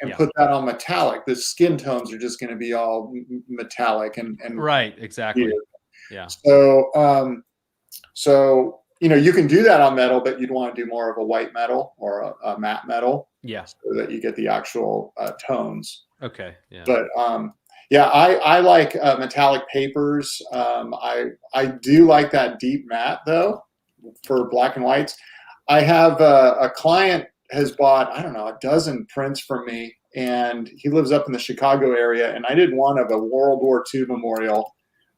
and put that on metallic. The skin tones are just going to be all metallic and right, exactly. Weird. Yeah. So you can do that on metal, but you'd want to do more of a white metal or a matte metal. Yeah. So that you get the actual tones. Okay. Yeah. But I like metallic papers. I do like that deep matte though for black and whites. I have a client has bought, I don't know, a dozen prints from me, and he lives up in the Chicago area, and I did one of a World War II memorial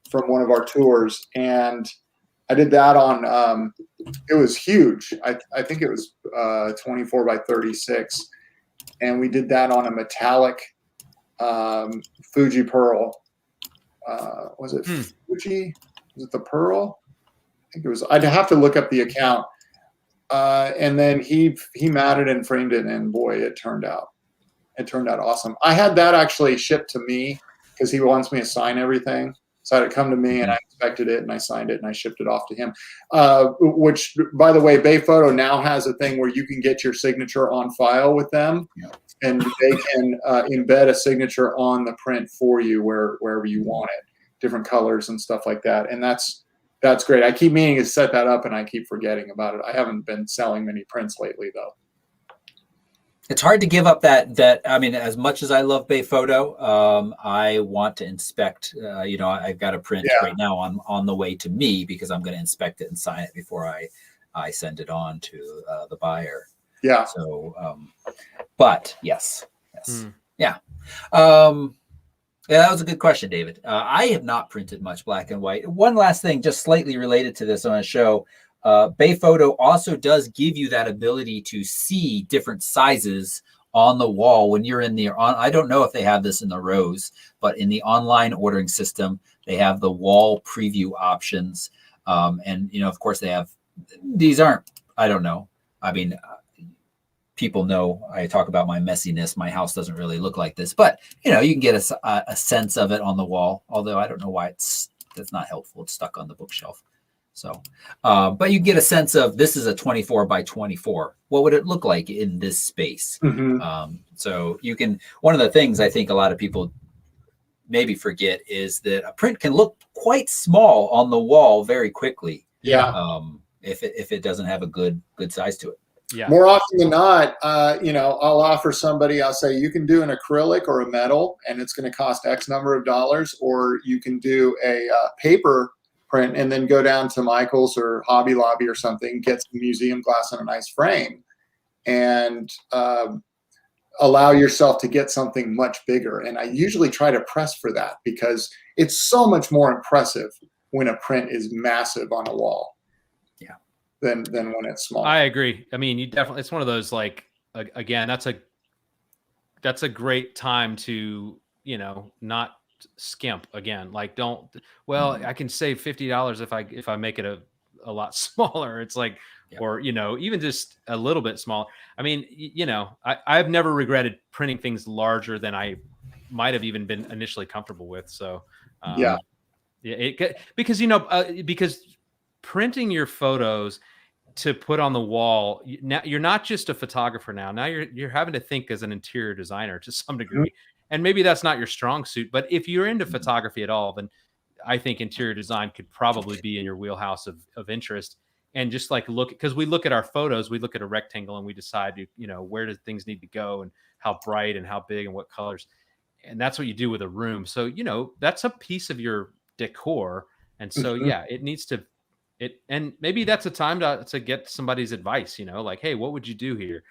from one of our tours, and I did that on. It was huge. I think it was 24 by 36, and we did that on a metallic Fuji Pearl. Was it Fuji? Was it the Pearl? I think it was. I'd have to look up the account. And then he matted and framed it, and boy, it turned out awesome. I had that actually shipped to me because he wants me to sign everything. So I had it come to me, and I inspected it, and I signed it, and I shipped it off to him. Which, by the way, Bay Photo now has a thing where you can get your signature on file with them, and they can embed a signature on the print for you wherever you want it, different colors and stuff like that. And that's great. I keep meaning to set that up, and I keep forgetting about it. I haven't been selling many prints lately, though. It's hard to give up that. I mean, as much as I love Bay Photo, I want to inspect. I've got a print right now on the way to me because I'm going to inspect it and sign it before I send it on to the buyer. Yeah. So, but yes. Yeah. Yeah, that was a good question, David. I have not printed much black and white. One last thing, just slightly related to this on a show. Bay Photo also does give you that ability to see different sizes on the wall when you're in the I don't know if they have this in the Rose, but in the online ordering system, they have the wall preview options. And, of course, they have these aren't, I don't know. I mean, people know I talk about my messiness. My house doesn't really look like this, but, you can get a sense of it on the wall, although I don't know why that's not helpful. It's stuck on the bookshelf. So, but you get a sense of this is a 24 by 24. What would it look like in this space? So you can, one of the things I think a lot of people maybe forget is that a print can look quite small on the wall very quickly. Yeah. If it doesn't have a good size to it. Yeah. More often than not, I'll offer somebody, I'll say, you can do an acrylic or a metal, and it's going to cost X number of dollars, or you can do a paper print and then go down to Michael's or Hobby Lobby or something, get some museum glass in a nice frame, and allow yourself to get something much bigger. And I usually try to press for that because it's so much more impressive when a print is massive on a wall. Yeah. Than when it's small. I agree. I mean, you definitely, it's one of those, like, again, that's a great time to, not skimp again. Like, I can save $50 if I make it a lot smaller. It's like, or, even just a little bit small. I mean, I've never regretted printing things larger than I might have even been initially comfortable with. So, because printing your photos to put on the wall, now you're not just a photographer. Now you're having to think as an interior designer to some degree. And maybe that's not your strong suit, but if you're into photography at all, then I think interior design could probably be in your wheelhouse of interest. And just like because we look at our photos, we look at a rectangle and we decide, where do things need to go and how bright and how big and what colors. And that's what you do with a room. So, that's a piece of your decor. And so, it needs to, and maybe that's a time to get somebody's advice, like, hey, what would you do here?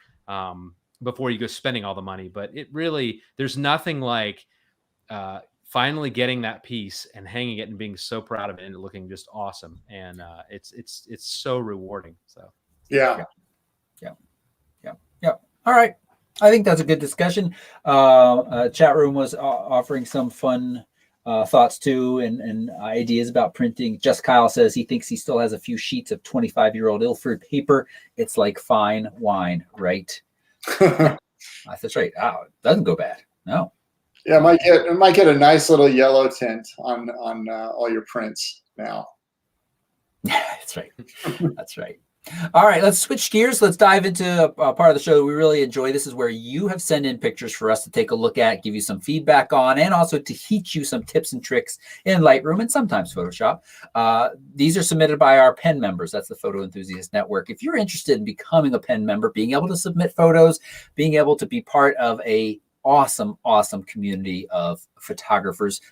Before you go spending all the money. But it really, there's nothing like finally getting that piece and hanging it and being so proud of it and looking just awesome. And it's so rewarding. So yeah. All right. I think that's a good discussion. Chat room was offering some fun thoughts too, and ideas about printing. Just Kyle says he thinks he still has a few sheets of 25-year-old Ilford paper. It's like fine wine, right? That's right. Oh, it doesn't go bad. No. Yeah, it might get a nice little yellow tint on all your prints now. Yeah, that's right. That's right. All right, let's switch gears. Let's dive into a part of the show that we really enjoy. This is where you have sent in pictures for us to take a look at, give you some feedback on, and also to teach you some tips and tricks in Lightroom and sometimes Photoshop. These are submitted by our pen members. That's the Photo Enthusiast Network. If you're interested in becoming a pen member, being able to submit photos, being able to be part of a awesome community of photographers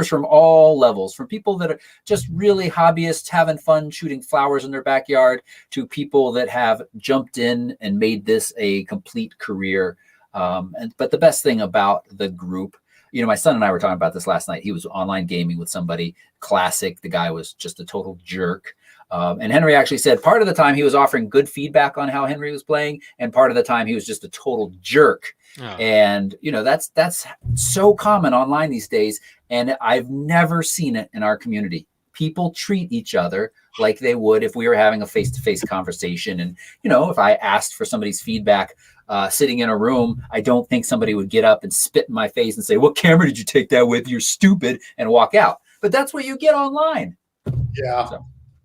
from all levels, from people that are just really hobbyists having fun shooting flowers in their backyard to people that have jumped in and made this a complete career. But the best thing about the group my son and I were talking about this last night. He was online gaming with somebody, classic. The guy was just a total jerk. And Henry actually said part of the time he was offering good feedback on how Henry was playing, and part of the time he was just a total jerk. Oh. And, that's so common online these days. And I've never seen it in our community. People treat each other like they would if we were having a face-to-face conversation. And, if I asked for somebody's feedback sitting in a room, I don't think somebody would get up and spit in my face and say, "What camera did you take that with? You're stupid," and walk out. But that's what you get online. Yeah. So.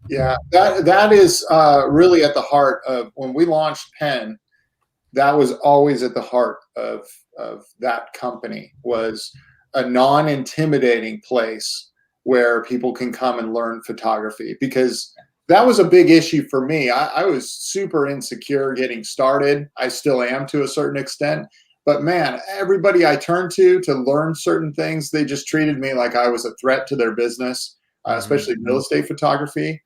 Yeah, that is really at the heart of when we launched Pen. That was always at the heart of that company, was a non-intimidating place where people can come and learn photography, because that was a big issue for me. I was super insecure getting started. I still am to a certain extent. But man, everybody I turned to learn certain things, they just treated me like I was a threat to their business, especially real estate photography.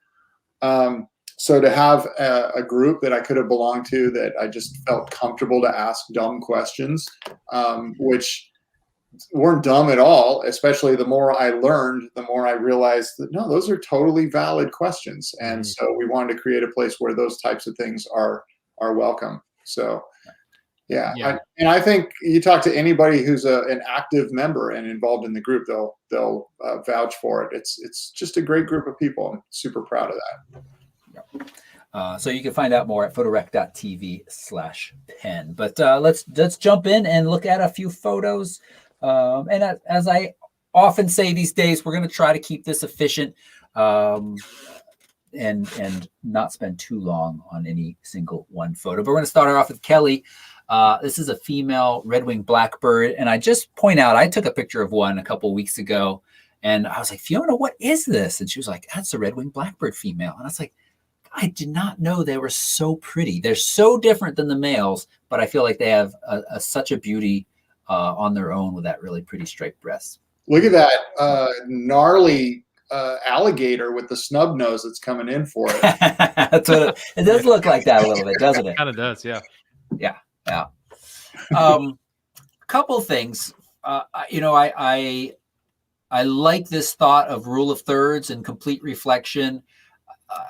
So to have a group that I could have belonged to, that I just felt comfortable to ask dumb questions, which weren't dumb at all. Especially the more I learned, the more I realized that no, those are totally valid questions. And so we wanted to create a place where those types of things are welcome. So yeah. I think you talk to anybody who's an active member and involved in the group, they'll vouch for it. It's just a great group of people. I'm super proud of that. So you can find out more at photorec.tv/pen. But let's jump in and look at a few photos. And as I often say these days, we're going to try to keep this efficient and not spend too long on any single one photo. But we're going to start off with Kelly. This is a female red-winged blackbird. And I just point out, I took a picture of one a couple of weeks ago. And I was like, "Fiona, what is this?" And she was like, "That's a red-winged blackbird female." And I was like, I did not know they were so pretty. They're so different than the males, but I feel like they have such a beauty on their own with that really pretty striped breast. Look at that gnarly alligator with the snub nose that's coming in for it. That's what it does look like that a little bit, doesn't it? Kind of does, yeah. Yeah. Couple things. I like this thought of rule of thirds and complete reflection.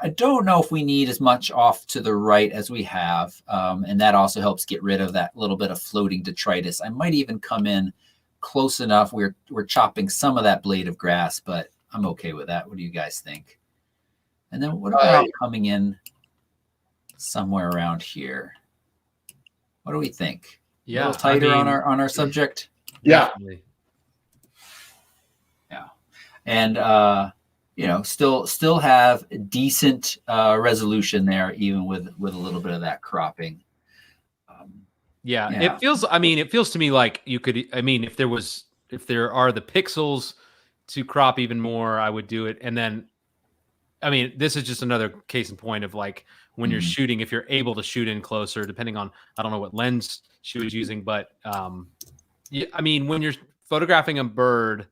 I don't know if we need as much off to the right as we have. And that also helps get rid of that little bit of floating detritus. I might even come in close enough. We're chopping some of that blade of grass, but I'm okay with that. What do you guys think? And then what about coming in somewhere around here? What do we think? Yeah. A little tighter on our subject? Yeah. Definitely. Yeah. And, still have decent resolution there, even with a little bit of that cropping. It feels to me like you could, if there are the pixels to crop even more, I would do it. And then, this is just another case in point of like when you're shooting, if you're able to shoot in closer, depending on, I don't know what lens she was using, but when you're photographing a bird,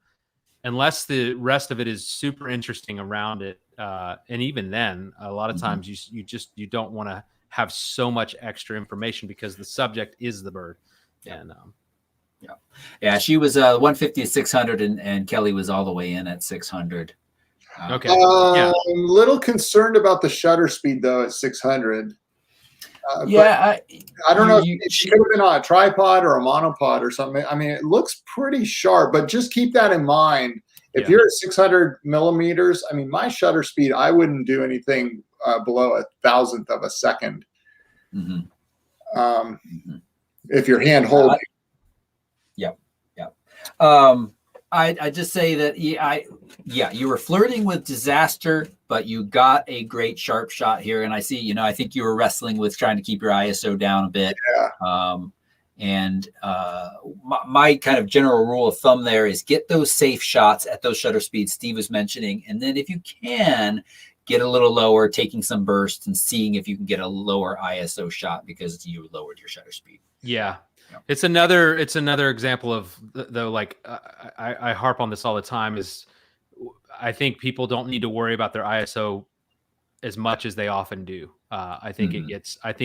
unless the rest of it is super interesting around it, and even then, a lot of times you don't want to have so much extra information because the subject is the bird. And she was 150 to 600, and Kelly was all the way in at 600. Okay. I'm a little concerned about the shutter speed though at 600. I don't know if she could have been on a tripod or a monopod or something. It looks pretty sharp, but just keep that in mind. If you're at 600 millimeters, my shutter speed, I wouldn't do anything below 1,000th of a second. If you're hand holding. I just say that you were flirting with disaster, but you got a great sharp shot here. And I see, I think you were wrestling with trying to keep your ISO down a bit. My kind of general rule of thumb there is get those safe shots at those shutter speeds Steve was mentioning. And then if you can get a little lower, taking some bursts and seeing if you can get a lower ISO shot because you lowered your shutter speed. Yeah. It's another example of I harp on this all the time is I think people don't need to worry about their ISO as much as they often do. I think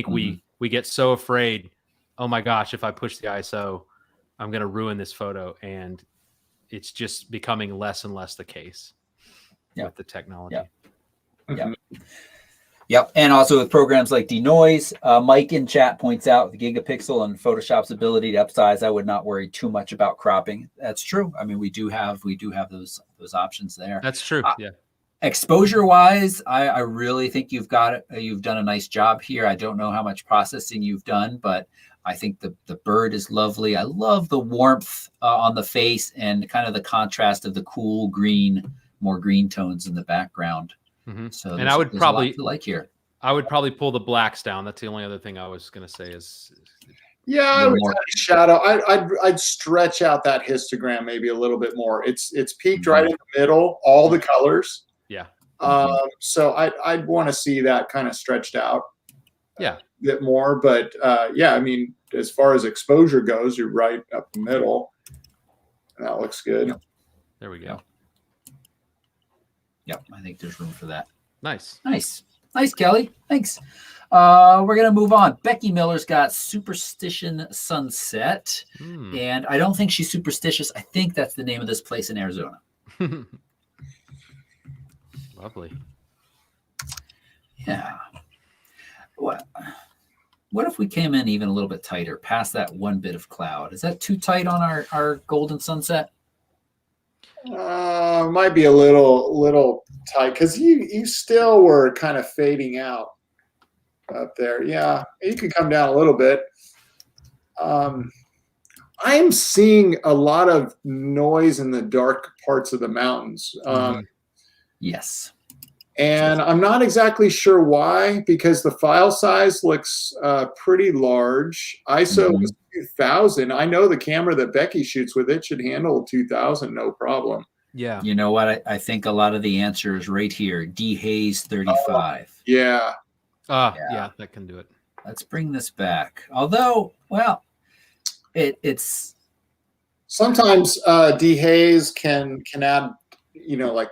we get so afraid, oh my gosh, if I push the ISO, I'm going to ruin this photo. And it's just becoming less and less the case with the technology. Yep. And also with programs like denoise, Mike in chat points out the gigapixel and Photoshop's ability to upsize. I would not worry too much about cropping. That's true. I mean, we do have those options there. That's true. Yeah. Exposure wise, I really think you've got it. You've done a nice job here. I don't know how much processing you've done, but I think the bird is lovely. I love the warmth on the face and kind of the contrast of the cool green, more green tones in the background. So, and I would probably like here. I would probably pull the blacks down. That's the only other thing I was going to say is. Yeah, I would add a shadow. I'd stretch out that histogram maybe a little bit more. It's peaked right in the middle, all the colors. Yeah. So I'd want to see that kind of stretched out. Yeah. A bit more, but yeah, I mean, as far as exposure goes, you're right up the middle. That looks good. Yep. There we go. Yep, I think there's room for that. Nice, Kelly. Thanks. We're gonna move on. Becky Miller's got Superstition Sunset, and I don't think she's superstitious. I think that's the name of this place in Arizona. Lovely. Yeah. What if we came in even a little bit tighter, past that one bit of cloud? Is that too tight on our golden sunset? Might be a little tight because you still were kind of fading out up there. Yeah, you can come down a little bit. I am seeing a lot of noise in the dark parts of the mountains. Yes. And I'm not exactly sure why, because the file size looks pretty large. ISO is 2000. I know the camera that Becky shoots with, it should handle 2000, no problem. Yeah. You know what? I think a lot of the answer is right here. Dehaze 35. Yeah. Yeah, that can do it. Let's bring this back. Although, well, it's sometimes dehaze can add, like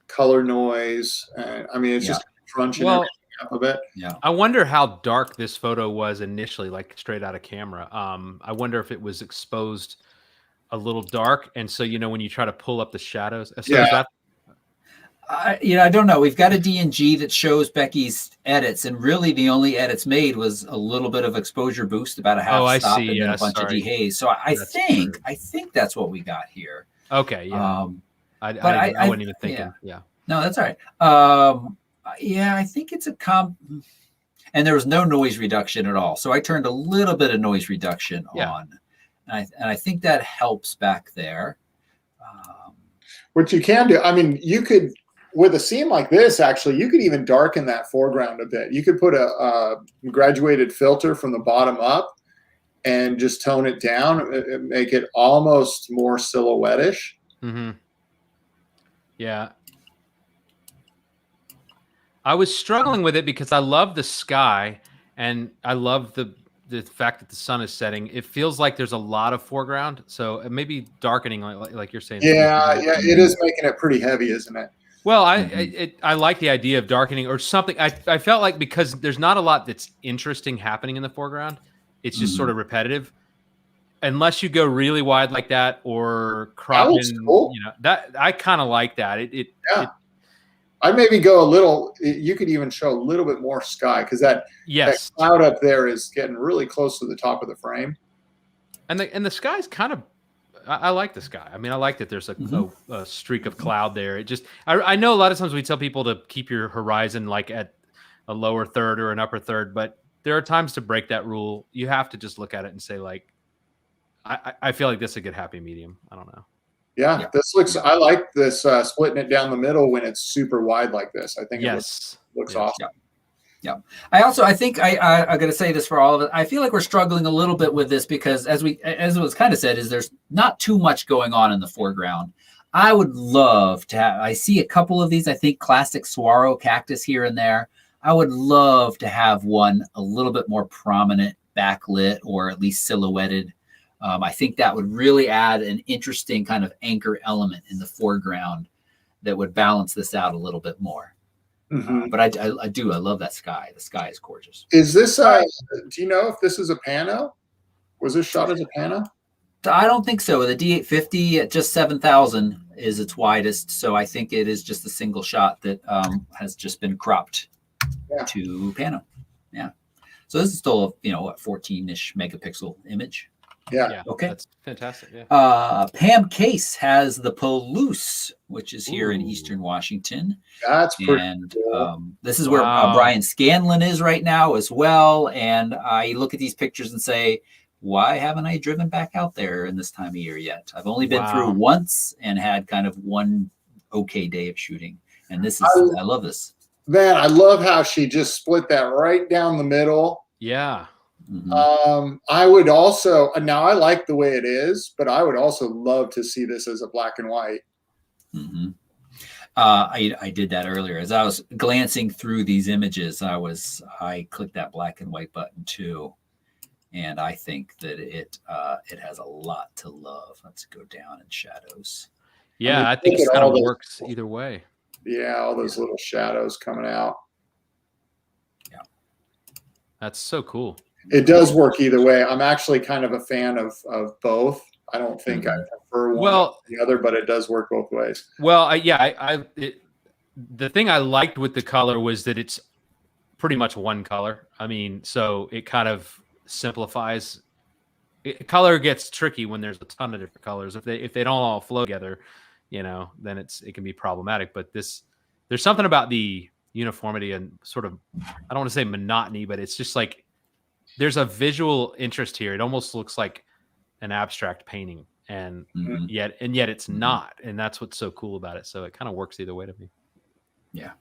color noise. I mean, it's just crunching everything up a bit. Yeah. I wonder how dark this photo was initially, like straight out of camera. I wonder if it was exposed a little dark, and so when you try to pull up the shadows. So is that... I don't know. We've got a D&G that shows Becky's edits, and really the only edits made was a little bit of exposure boost, about a half stop, and then a bunch of dehaze. So I think that's what we got here. Okay. Yeah. I wasn't even thinking. Yeah. No, that's all right. Yeah, I think it's a and there was no noise reduction at all. So I turned a little bit of noise reduction on, and I think that helps back there. What you can do, I mean, you could, with a scene like this, actually, you could even darken that foreground a bit. You could put a graduated filter from the bottom up and just tone it down, make it almost more silhouette-ish. Yeah. I was struggling with it because I love the sky and I love the fact that the sun is setting. It feels like there's a lot of foreground, so maybe darkening, like you're saying. Yeah, it is making it pretty heavy, isn't it? Well, I like the idea of darkening or something. I felt like because there's not a lot that's interesting happening in the foreground, it's just sort of repetitive. Unless you go really wide like that or crop in, cool. That I kind of like that. I'd maybe go a little. You could even show a little bit more sky because that cloud up there is getting really close to the top of the frame. And the sky's kind of. I like the sky. I mean, I like that there's a streak of cloud there. It just. I know a lot of times we tell people to keep your horizon like at a lower third or an upper third, but there are times to break that rule. You have to just look at it and say like, I feel like this is a good happy medium. I don't know. Yeah, this looks. I like this splitting it down the middle when it's super wide like this. I think it looks awesome. Yeah. I think I'm going to say this for all of it. I feel like we're struggling a little bit with this because as it was kind of said, is there's not too much going on in the foreground. I would love to have. I see a couple of these. I think classic saguaro cactus here and there. I would love to have one a little bit more prominent, backlit, or at least silhouetted. I think that would really add an interesting kind of anchor element in the foreground that would balance this out a little bit more. But I love that sky. The sky is gorgeous. Is this, do you know if this is a pano? Was this shot as a pano? I don't think so. The D850 at just 7,000 is its widest. So I think it is just a single shot that has just been cropped to pano. Yeah. So this is still a, what, 14-ish megapixel image. Yeah. Okay. That's fantastic. Yeah. Pam Case has the Palouse, which is here in Eastern Washington. That's pretty cool. This is where Brian Scanlon is right now as well. And I look at these pictures and say, why haven't I driven back out there in this time of year yet? I've only been through once and had kind of one okay day of shooting. And this is, I love this. Man, I love how she just split that right down the middle. Yeah. Mm-hmm. I would also, now I like the way it is, but I would also love to see this as a black and white. Mm-hmm. I did that earlier as I was glancing through these images. I clicked that black and white button too, and I think that it has a lot to love. Let's go down in shadows. Yeah, I think it kind of works either way. Yeah, all those little shadows coming out. Yeah, that's so cool. It does work either way. I'm actually kind of a fan of both. I don't think I prefer one or the other, but it does work both ways. Well, the thing I liked with the color was that it's pretty much one color. I mean, so it kind of simplifies. Color gets tricky when there's a ton of different colors. If they don't all flow together, then it can be problematic. But there's something about the uniformity and sort of, I don't want to say monotony, but it's just like there's a visual interest here. It almost looks like an abstract painting, and yet it's not, and that's what's so cool about it. So it kind of works either way to me. Yeah,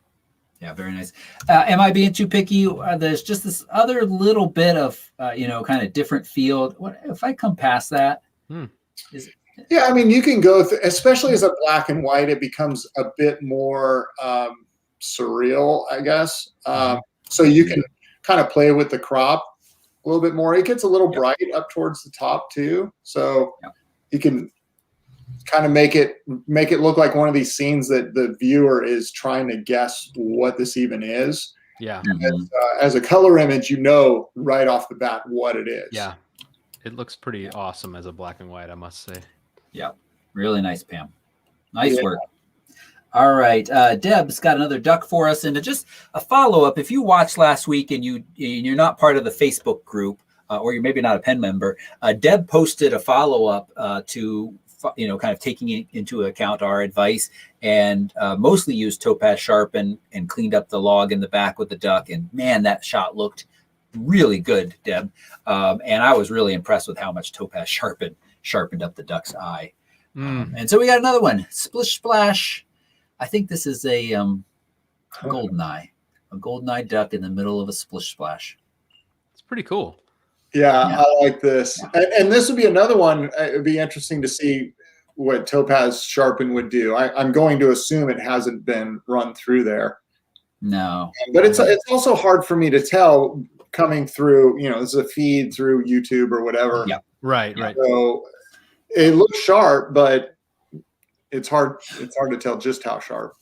very nice. Am I being too picky? There's just this other little bit of kind of different field. What if I come past that? Yeah, I mean, you can go through, especially as a black and white, it becomes a bit more surreal, I guess. So you can kind of play with the crop a little bit more. It gets a little bright up towards the top too, so you can kind of make it look like one of these scenes that the viewer is trying to guess what this even is. As a color image, right off the bat what it is. It looks pretty awesome as a black and white, I must say. Really nice, Pam. Nice work. All right, Deb's got another duck for us, and just a follow-up. If you watched last week and you're not part of the Facebook group, or you're maybe not a pen member, Deb posted a follow-up to kind of taking into account our advice, and mostly used Topaz Sharpen and cleaned up the log in the back with the duck. And man, that shot looked really good, Deb. And I was really impressed with how much Topaz sharpened up the duck's eye. And so we got another one, Splish Splash. I think this is a goldeneye duck in the middle of a splish splash. It's pretty cool. Yeah, I like this. And this would be another one. It would be interesting to see what Topaz Sharpen would do. I'm going to assume it hasn't been run through there. No. But it's also hard for me to tell coming through, it's a feed through YouTube or whatever. Yeah. Right. So it looks sharp, but it's hard to tell just how sharp.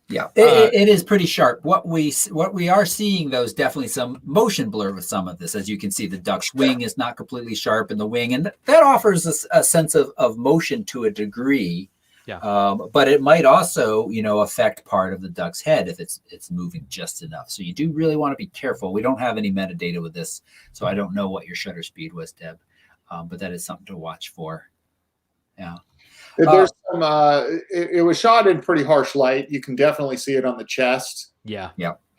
Yeah, it is pretty sharp. What we are seeing, though, is definitely some motion blur with some of this. As you can see, the duck's wing is not completely sharp in the wing, and that offers us a sense of motion to a degree. But it might also, affect part of the duck's head if it's moving just enough. So you do really want to be careful. We don't have any metadata with this, so I don't know what your shutter speed was, Deb, but that is something to watch for. Yeah. There's some. It was shot in pretty harsh light. You can definitely see it on the chest. Yeah.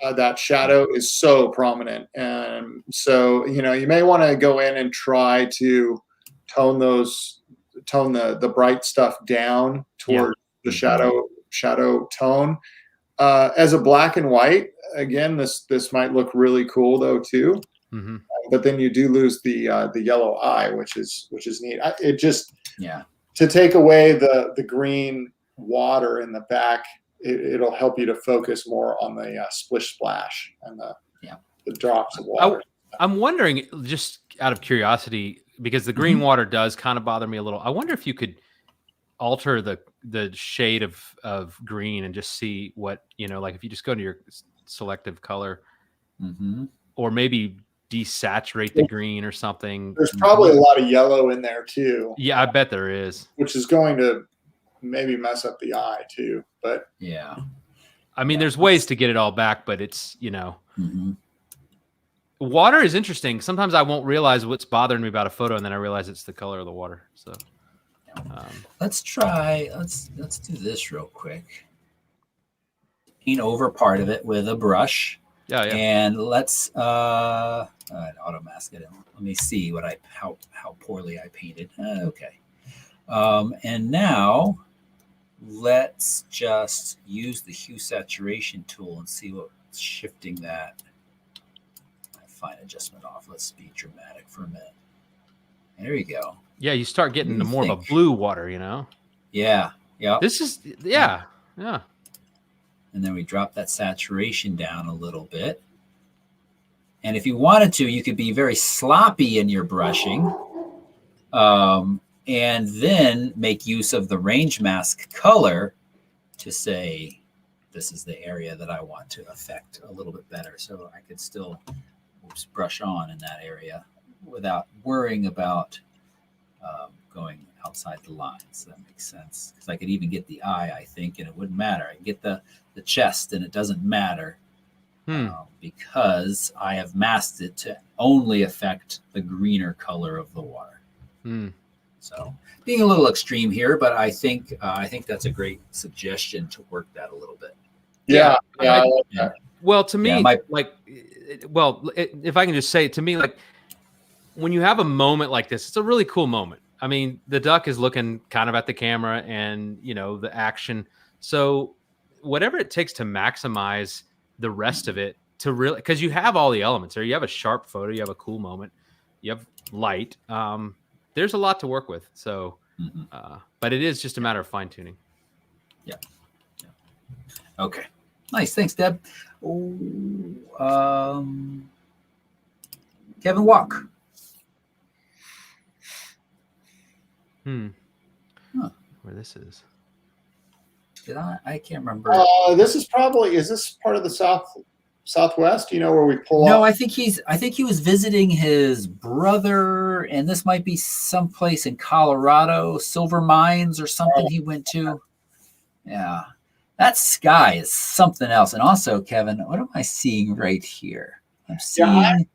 That shadow is so prominent, and so you may want to go in and try to tone the bright stuff down toward the shadow tone. As a black and white, again, this might look really cool though too. But then you do lose the yellow eye, which is neat. To take away the green water in the back, it'll help you to focus more on the splish splash and the drops of water. I'm wondering, just out of curiosity, because the green water does kind of bother me a little. I wonder if you could alter the shade of green and just see what, like if you just go to your selective color, or maybe desaturate the green or something. There's probably a lot of yellow in there too. Yeah, I bet there is. Which is going to maybe mess up the eye too. But yeah, I mean, there's ways to get it all back, but it's, you know, water is interesting. Sometimes I won't realize what's bothering me about a photo, and then I realize it's the color of the water. So let's do this real quick. Paint over part of it with a brush. Yeah. And let's auto mask it. Let me see how poorly I painted. Okay. And now let's just use the hue saturation tool and see what's shifting that. Fine adjustment off. Let's be dramatic for a minute. There you go. Yeah, you start getting to more of a blue water, you know? Yeah. Yeah. This is, yeah. And then we drop that saturation down a little bit. And if you wanted to, you could be very sloppy in your brushing. And then make use of the range mask color to say, this is the area that I want to affect a little bit better. So I could still brush on in that area without worrying about going outside the lines. That makes sense. Because I could even get the eye, I think, and it wouldn't matter. I can get the chest, and it doesn't matter because I have masked it to only affect the greener color of the water. So being a little extreme here, but I think that's a great suggestion to work that a little bit. Yeah. Well, to me, if I can just say it, to me, like when you have a moment like this, it's a really cool moment. I mean, the duck is looking kind of at the camera and, you know, the action. So whatever it takes to maximize the rest of it, to really, because you have all the elements there. You have a sharp photo, you have a cool moment, you have light. There's a lot to work with. So, but it is just a matter of fine tuning. Yeah. Okay. Nice. Thanks, Deb. Kevin Walk. Where this is. I can't remember. This is this part of the Southwest? You know, where we pull No, up? I think he was visiting his brother, and this might be someplace in Colorado, Silver Mines or something he went to. Yeah. That sky is something else. And also, Kevin, what am I seeing right here? I'm seeing. Yeah, I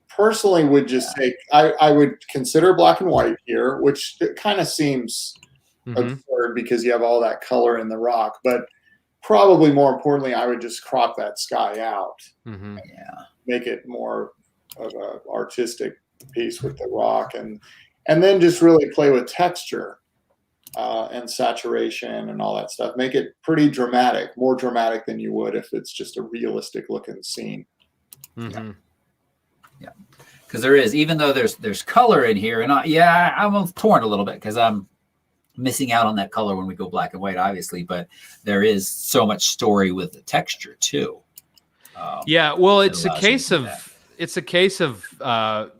personally would just say I would consider black and white here, which kind of seems absurd because you have all that color in the rock. But probably more importantly, I would just crop that sky out. Make it more of an artistic piece with the rock, and then just really play with texture. And saturation and all that stuff. Make it pretty dramatic, more dramatic than you would if it's just a realistic looking scene. Yeah. Because there is, even though there's color in here, and I'm torn a little bit because I'm missing out on that color when we go black and white, obviously, but there is so much story with the texture too. Well, it's a case of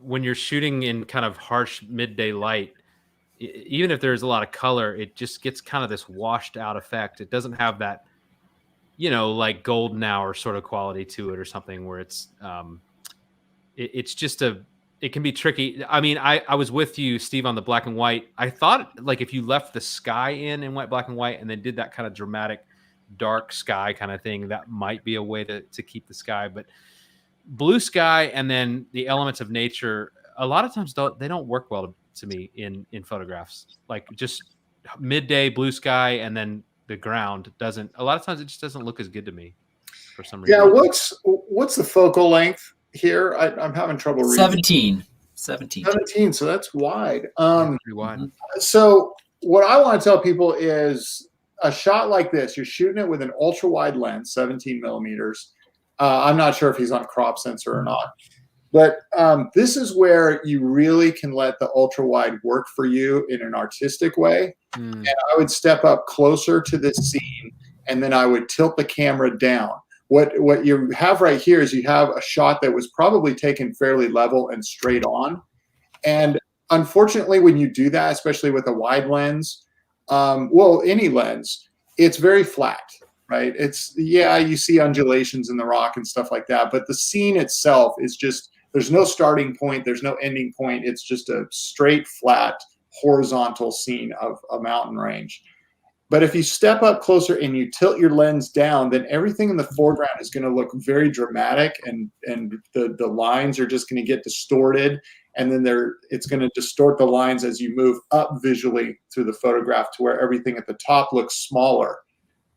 when you're shooting in kind of harsh midday light, even if there's a lot of color, it just gets kind of this washed out effect. It doesn't have that, you know, like golden hour sort of quality to it or something where it's just it can be tricky. I mean, I was with you, Steve, on the black and white. I thought like if you left the sky in black and white and then did that kind of dramatic dark sky kind of thing, that might be a way to keep the sky. But blue sky and then the elements of nature, a lot of times they don't work well to me in photographs. Like just midday blue sky and then the ground doesn't, a lot of times it just doesn't look as good to me for some reason. Yeah, what's the focal length here? I'm having trouble reading. 17, so that's wide. Pretty wide. So what I want to tell people is a shot like this, you're shooting it with an ultra wide lens, 17 millimeters. I'm not sure if he's on a crop sensor or not. But this is where you really can let the ultra wide work for you in an artistic way. And I would step up closer to this scene, and then I would tilt the camera down. What you have right here is you have a shot that was probably taken fairly level and straight on. And unfortunately, when you do that, especially with a wide lens, any lens, it's very flat. Right? You see undulations in the rock and stuff like that, but the scene itself is just there's no starting point, there's no ending point. It's just a straight, flat, horizontal scene of a mountain range. But if you step up closer and you tilt your lens down, then everything in the foreground is going to look very dramatic, and the lines are just going to get distorted, and then it's going to distort the lines as you move up visually through the photograph to where everything at the top looks smaller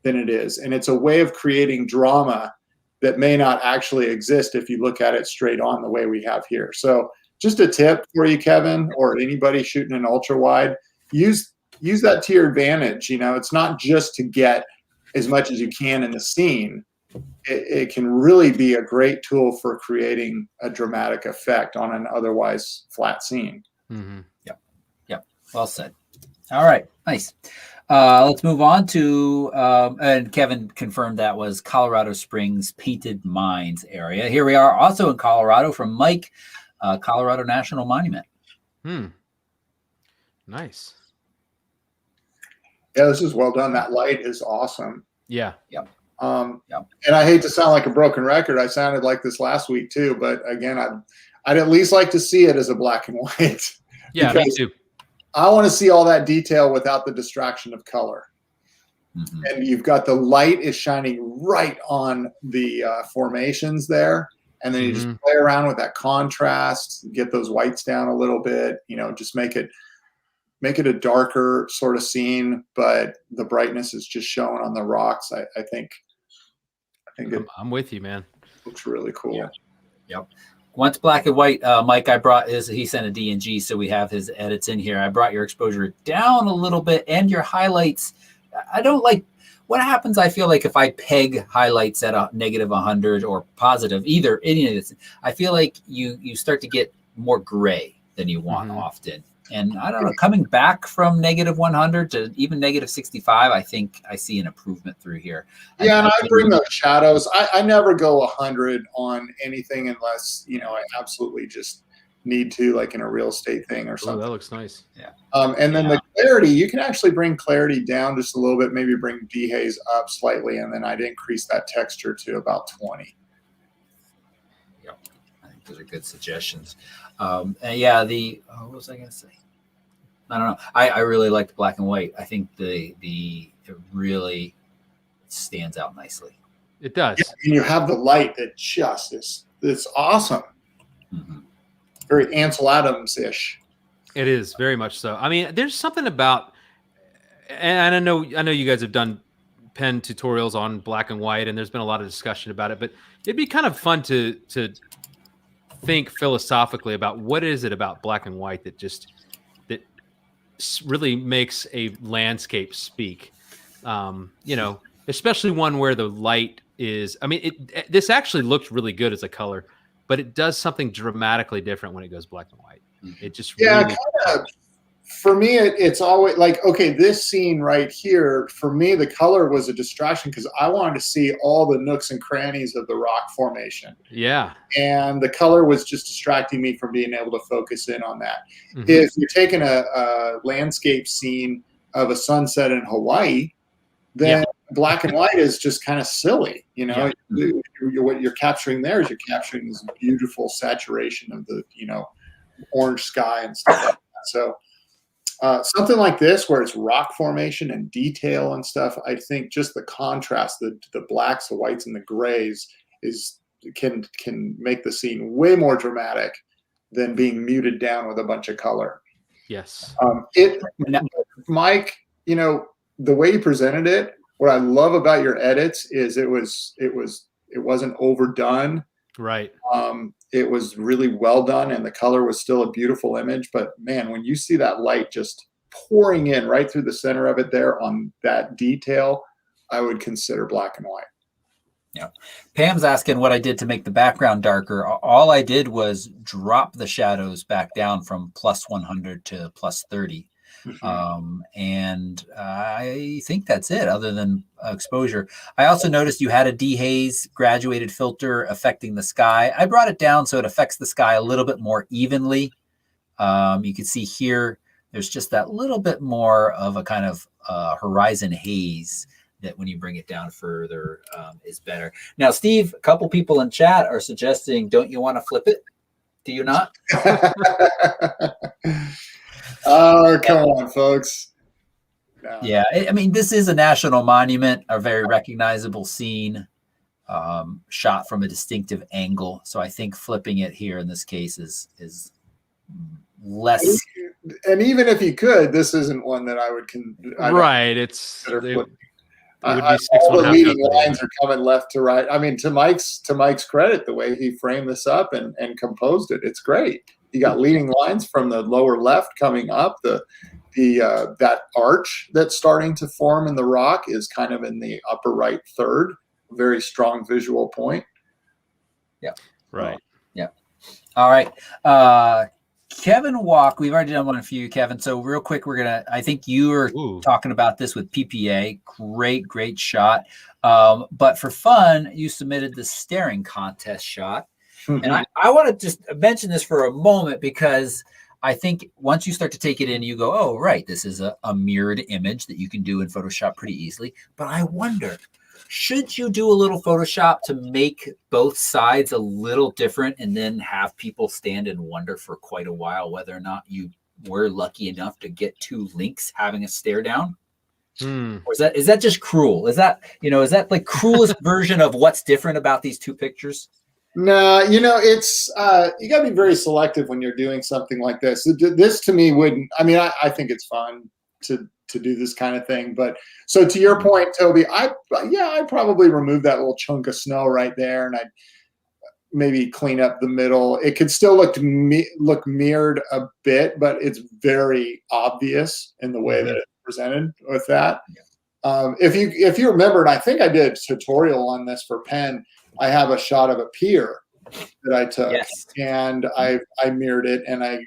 than it is. And it's a way of creating drama that may not actually exist if you look at it straight on the way we have here. So just a tip for you, Kevin, or anybody shooting an ultra wide, use that to your advantage. It's not just to get as much as you can in the scene. It can really be a great tool for creating a dramatic effect on an otherwise flat scene. Mm-hmm. Yep. Well said. All right. Nice. Let's move on to, and Kevin confirmed that was Colorado Springs Painted Mines area. Here we are also in Colorado from Mike, Colorado National Monument. Nice. Yeah, this is well done. That light is awesome. Yeah. Yep. And I hate to sound like a broken record. I sounded like this last week too, but again, I'd at least like to see it as a black and white. Yeah, me too. I want to see all that detail without the distraction of color. Mm-hmm. And you've got the light is shining right on the formations there. And then you just play around with that contrast, get those whites down a little bit, just make it a darker sort of scene, but the brightness is just shown on the rocks. I think I'm with you, man. Looks really cool. Yeah. Yep. Once black and white, Mike, he sent a DNG, so we have his edits in here. I brought your exposure down a little bit and your highlights. I don't like what happens. I feel like if I peg highlights at a negative 100 or positive, any of this, I feel like you start to get more gray than you want often. And I don't know, coming back from negative 100 to even negative 65, I think I see an improvement through here. Yeah, and I bring those shadows. I never go 100 on anything unless, I absolutely just need to, like in a real estate thing or something. Oh, that looks nice. Yeah. And then the clarity, you can actually bring clarity down just a little bit, maybe bring dehaze up slightly, and then I'd increase that texture to about 20. Yep. I think those are good suggestions. And yeah, what was I going to say? I don't know. I really like the black and white. I think it really stands out nicely. It does. Yeah, and you have the light that just it's awesome. Mm-hmm. Very Ansel Adams-ish. It is very much so. I mean, there's something about, and I know you guys have done pen tutorials on black and white, and there's been a lot of discussion about it, but it'd be kind of fun to think philosophically about what is it about black and white that really makes a landscape speak, especially one where the light is, this actually looks really good as a color, but it does something dramatically different when it goes black and white. It just really for me, it's always like, okay, this scene right here, for me, the color was a distraction because I wanted to see all the nooks and crannies of the rock formation. Yeah. And the color was just distracting me from being able to focus in on that. Mm-hmm. If you're taking a landscape scene of a sunset in Hawaii, then black and white is just kind of silly. What you're capturing there is you're capturing this beautiful saturation of the, orange sky and stuff like that. So something like this, where it's rock formation and detail and stuff, I think just the contrast, the blacks, the whites, and the grays can make the scene way more dramatic than being muted down with a bunch of color. Yes. Mike, the way you presented it, what I love about your edits is it wasn't overdone. Right. It was really well done, and the color was still a beautiful image. But man, when you see that light just pouring in right through the center of it there on that detail, I would consider black and white. Yeah. Pam's asking what I did to make the background darker. All I did was drop the shadows back down from plus 100 to plus 30. And I think that's it, other than exposure. I also noticed you had a dehaze graduated filter affecting the sky. I brought it down so it affects the sky a little bit more evenly. You can see here, there's just that little bit more of a kind of horizon haze that when you bring it down further is better. Now, Steve, a couple people in chat are suggesting, don't you want to flip it? Do you not? Oh, come on, folks. No. Yeah, I mean, this is a national monument, a very recognizable scene, shot from a distinctive angle. So I think flipping it here in this case is less. And even if you could, this isn't one that I would. Right. It would be all the leading lines are coming left to right. I mean, to Mike's credit, the way he framed this up and composed it, it's great. You got leading lines from the lower left coming up. That arch that's starting to form in the rock is kind of in the upper right third. Very strong visual point. Yeah. Right. Yeah. All right. Kevin Walk, we've already done one for you, Kevin. So real quick, I think you were talking about this with PPA. Great shot. But for fun, you submitted the staring contest shot. Mm-hmm. And I want to just mention this for a moment because I think once you start to take it in, you go, oh, right, this is a mirrored image that you can do in Photoshop pretty easily. But I wonder, should you do a little Photoshop to make both sides a little different and then have people stand and wonder for quite a while whether or not you were lucky enough to get two links having a stare down? Or is that just cruel? Is that like cruelest version of what's different about these two pictures? No, it's you got to be very selective when you're doing something like this. This to me wouldn't. I mean, I think it's fun to do this kind of thing. But so to your point, Toby, I'd probably remove that little chunk of snow right there, and I'd maybe clean up the middle. It could still look mirrored a bit, but it's very obvious in the way that it's presented with that. Yeah. If you remember, and I think I did a tutorial on this for Pen. I have a shot of a pier that I took, and I mirrored it, and I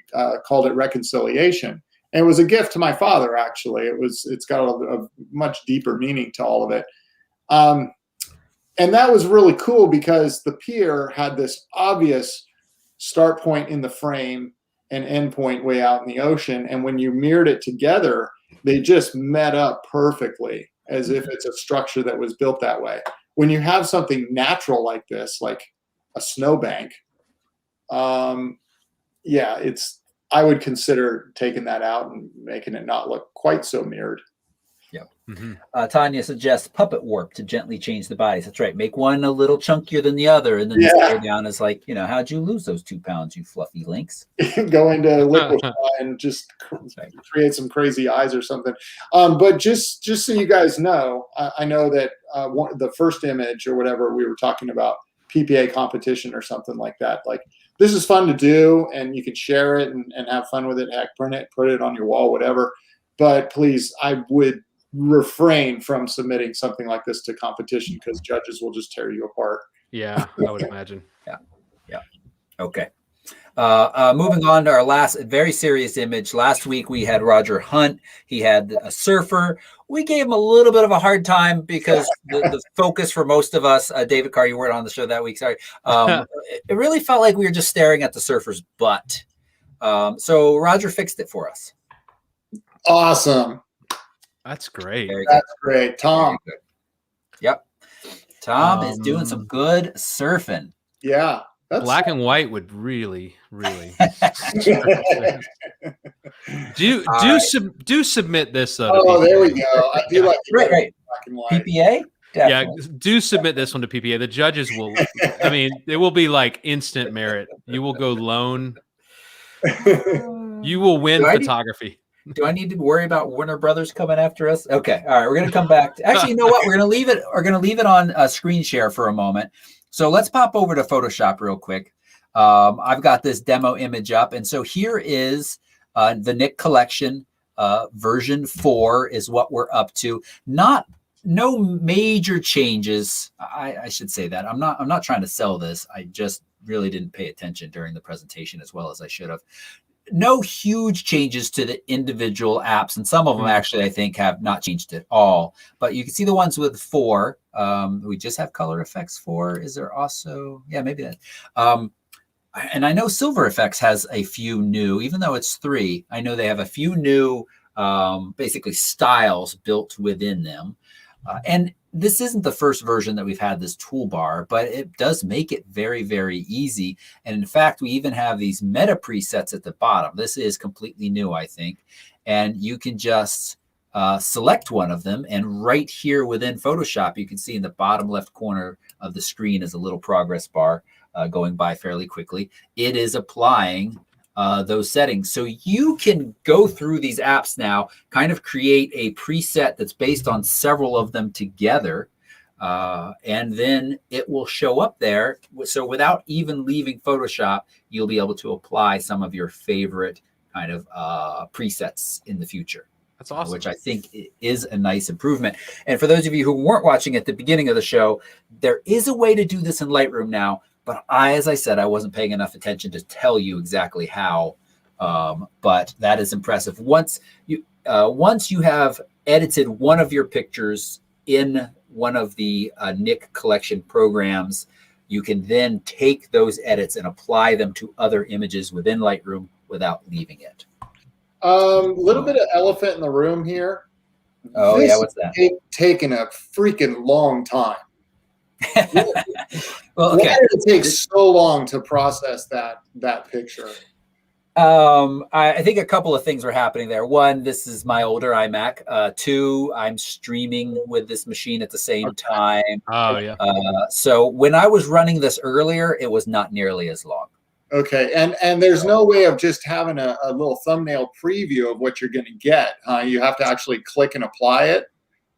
called it Reconciliation. And it was a gift to my father, actually. It's got a much deeper meaning to all of it. And that was really cool because the pier had this obvious start point in the frame and end point way out in the ocean. And when you mirrored it together, they just met up perfectly as if it's a structure that was built that way. When you have something natural like this, like a snowbank, I would consider taking that out and making it not look quite so mirrored. Yeah. Mm-hmm. Tanya suggests puppet warp to gently change the bodies. That's right. Make one a little chunkier than the other, and then the stare down is like, how'd you lose those 2 pounds, you fluffy links? Go into liquefy and just create some crazy eyes or something. But just so you guys know, I know that the first image or whatever we were talking about, PPA competition or something like that. Like, this is fun to do, and you can share it and have fun with it. Heck, print it, put it on your wall, whatever. But please, I would refrain from submitting something like this to competition because judges will just tear you apart. Yeah, I would imagine. Yeah. Okay. Moving on to our last very serious image. Last week we had Roger Hunt. He had a surfer. We gave him a little bit of a hard time because the focus for most of us, David Carr, you weren't on the show that week. Sorry. It really felt like we were just staring at the surfer's butt. So Roger fixed it for us. Awesome. That's great. That's great. Tom. Yep. Tom is doing some good surfing. Yeah. Black and white would really do submit this. There we go. I do like right. Black and white. PPA. Definitely. Yeah, do submit this one to PPA. The judges will. I mean, it will be like instant merit. You will go lone. You will win photography. Do I need to worry about Warner Brothers coming after us? Okay. All right. We're going to come back. Actually, you know what? We're going to leave it. We're going to leave it on screen share for a moment. So let's pop over to Photoshop real quick. I've got this demo image up. And so here is the Nik Collection version 4 is what we're up to. No major changes. I should say that. I'm not trying to sell this. I just really didn't pay attention during the presentation as well as I should have. No huge changes to the individual apps, and some of them actually I think have not changed at all. But you can see the ones with 4. We just have color effects 4. Is there also? Yeah, maybe that. And I know Silver Effects has a few new, even though it's 3. I know they have a few new, basically styles built within them. And this isn't the first version that we've had this toolbar, but it does make it very, very easy. And in fact, we even have these meta presets at the bottom. This is completely new, I think. And you can just select one of them. And right here within Photoshop, you can see in the bottom left corner of the screen is a little progress bar going by fairly quickly. It is applying those settings. So you can go through these apps now, kind of create a preset that's based on several of them together, and then it will show up there. So without even leaving Photoshop, you'll be able to apply some of your favorite kind of presets in the future. That's awesome. Which I think is a nice improvement. And for those of you who weren't watching at the beginning of the show, there is a way to do this in Lightroom now. But as I said, I wasn't paying enough attention to tell you exactly how. But that is impressive. Once you have edited one of your pictures in one of the Nik Collection programs, you can then take those edits and apply them to other images within Lightroom without leaving it. Little bit of elephant in the room here. Oh, yeah, what's that? It's taken a freaking long time. Well, okay. Why did it take so long to process that picture? I think a couple of things were happening there. One, this is my older iMac. Two, I'm streaming with this machine at the same time. Oh, yeah. So when I was running this earlier, it was not nearly as long. Okay, and there's no way of just having a little thumbnail preview of what you're going to get. You have to actually click and apply it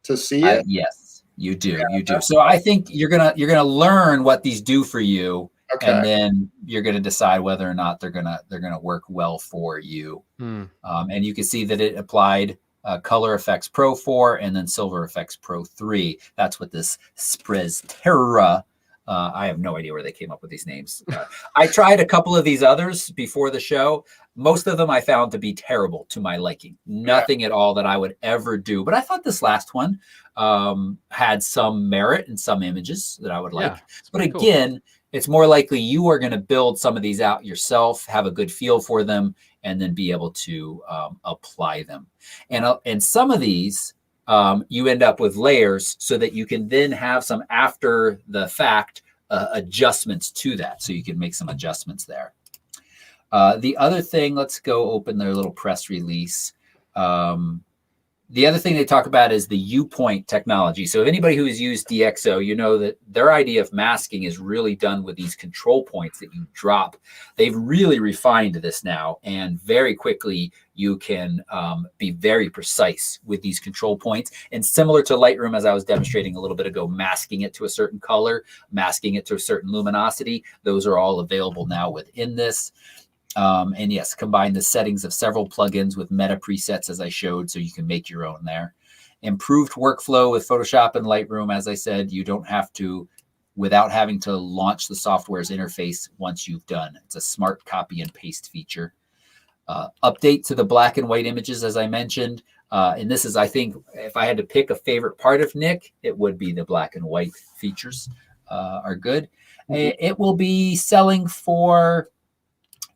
to see it. Yes, you do. You do. So I think you're gonna learn what these do for you, and then you're gonna decide whether or not they're gonna work well for you. And you can see that it applied Color Effects Pro 4 and then Silver Effects Pro 3. That's what this Sprez Terra. I have no idea where they came up with these names. I tried a couple of these others before the show. Most of them I found to be terrible to my liking. Nothing at all that I would ever do. But I thought this last one had some merit in some images that I would like. But again, it's more likely you are going to build some of these out yourself, have a good feel for them, and then be able to apply them. And some of these, you end up with layers so that you can then have some after the fact adjustments to that. So you can make some adjustments there. The other thing, let's go open their little press release. The other thing they talk about is the U-point technology. So if anybody who has used DxO, you know that their idea of masking is really done with these control points that you drop. They've really refined this now, and very quickly you can be very precise with these control points. And similar to Lightroom, as I was demonstrating a little bit ago, masking it to a certain color, masking it to a certain luminosity, those are all available now within this. And yes, combine the settings of several plugins with meta presets, as I showed, so you can make your own there. Improved workflow with Photoshop and Lightroom. As I said, you don't have to, without having to launch the software's interface once you've done. It's a smart copy and paste feature. Update to the black and white images, as I mentioned. And this is, I think, if I had to pick a favorite part of Nik, it would be the black and white features are good. It will be selling for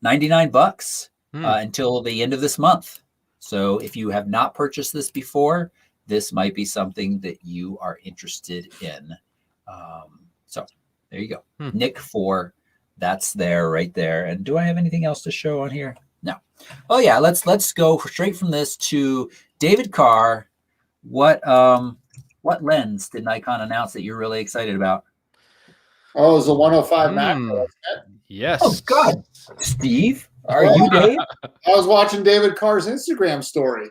$99 until the end of this month. So if you have not purchased this before, this might be something that you are interested in. So there you go. Nik 4, that's there right there. And do I have anything else to show on here? No. Oh yeah, let's go straight from this to David Carr. What lens did Nikon announce that you're really excited about? Oh, it was a 105 macro. Yes. Oh God, Steve, are you Dave? I was watching David Carr's Instagram story.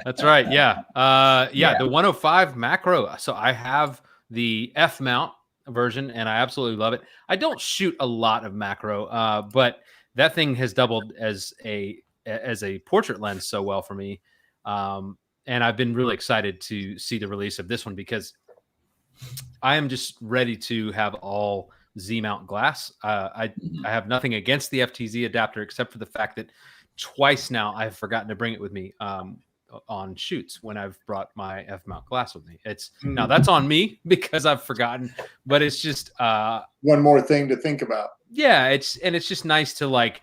That's right. Yeah. The 105 macro. So I have the F mount version and I absolutely love it. I don't shoot a lot of macro, but that thing has doubled as a portrait lens so well for me. And I've been really excited to see the release of this one because I am just ready to have all Z mount glass. I have nothing against the FTZ adapter except for the fact that twice now I've forgotten to bring it with me on shoots when I've brought my F mount glass with me. It's now that's on me because I've forgotten, but it's just one more thing to think about. Yeah, it's just nice to like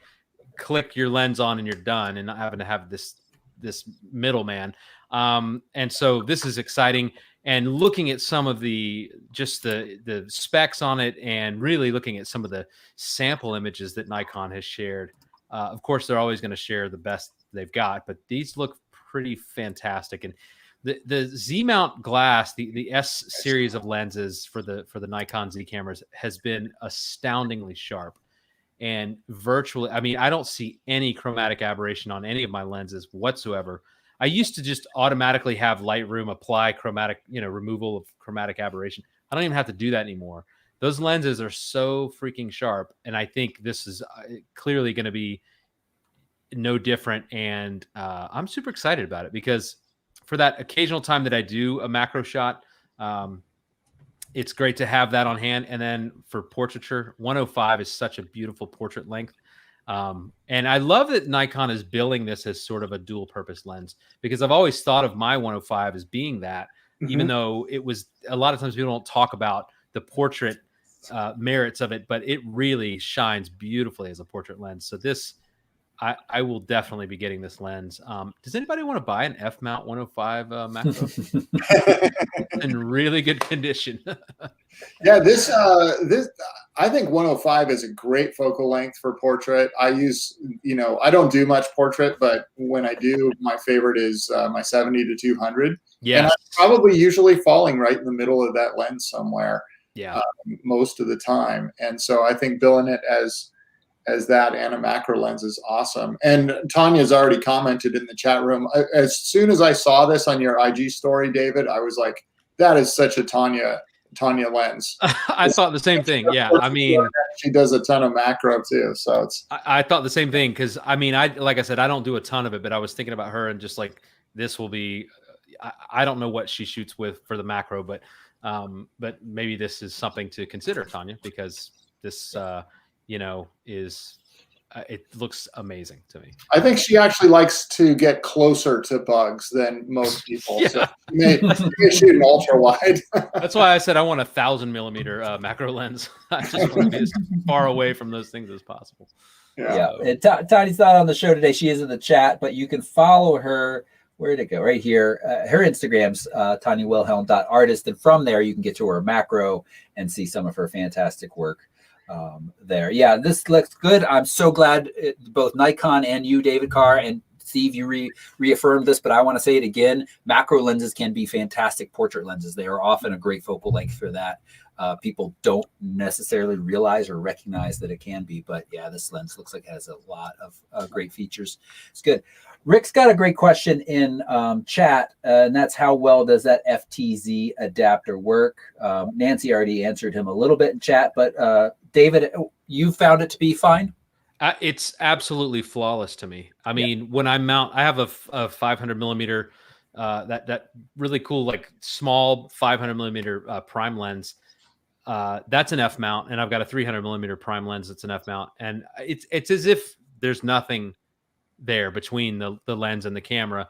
click your lens on and you're done and not having to have this middleman. And so this is exciting. and looking at some of the specs on it, and really looking at some of the sample images that Nikon has shared. Of course, they're always going to share the best they've got, but these look pretty fantastic. And the Z mount glass, the S series of lenses for the Nikon Z cameras has been astoundingly sharp. And virtually, I mean, I don't see any chromatic aberration on any of my lenses whatsoever. I used to just automatically have Lightroom apply chromatic, removal of chromatic aberration. I don't even have to do that anymore. Those lenses are so freaking sharp. And I think this is clearly going to be no different. And I'm super excited about it, because for that occasional time that I do a macro shot, it's great to have that on hand. And then for portraiture, 105 is such a beautiful portrait length. And I love that Nikon is billing this as sort of a dual purpose lens, because I've always thought of my 105 as being that, even though it was, a lot of times people don't talk about the portrait merits of it, but it really shines beautifully as a portrait lens. So this, I will definitely be getting this lens. Does anybody want to buy an F mount 105 macro? In really good condition. Yeah, this I think 105 is a great focal length for portrait. I use, I don't do much portrait, but when I do, my favorite is my 70 to 200. Yeah, and I'm probably usually falling right in the middle of that lens somewhere. Yeah, most of the time. And so I think billing it as that and a macro lens is awesome. And Tanya's already commented in the chat room. As soon as I saw this on your IG story, David, I was like, that is such a Tanya lens. I thought the same thing. Yeah. I mean, she does a ton of macro too. So it's, I thought the same thing. Cause I mean, like I said, I don't do a ton of it, but I was thinking about her and just like, this will be, I don't know what she shoots with for the macro, but maybe this is something to consider, Tanya, because this, it looks amazing to me. I think she actually likes to get closer to bugs than most people. Yeah. So she may shoot an ultra wide. That's why I said I want a 1,000mm macro lens. I just want to be as far away from those things as possible. Yeah. Tiny's not on the show today. She is in the chat, but you can follow her. Where'd it go? Right here. Her Instagram's TanyaWilhelm.artist. And from there, you can get to her macro and see some of her fantastic work there. Yeah, this looks good. I'm so glad both Nikon and you, David Carr, and Steve, you reaffirmed this, but I want to say it again. Macro lenses can be fantastic portrait lenses. They are often a great focal length for that. People don't necessarily realize or recognize that it can be, but yeah, this lens looks like it has a lot of great features. It's good. Rick's got a great question in chat, and that's how well does that FTZ adapter work? Nancy already answered him a little bit in chat, but David, you found it to be fine? It's absolutely flawless to me. I mean, when I mount, I have a 500mm, that really cool, like small 500mm prime lens. That's an F mount, and I've got a 300mm prime lens that's an F mount, and it's as if there's nothing there between the lens and the camera,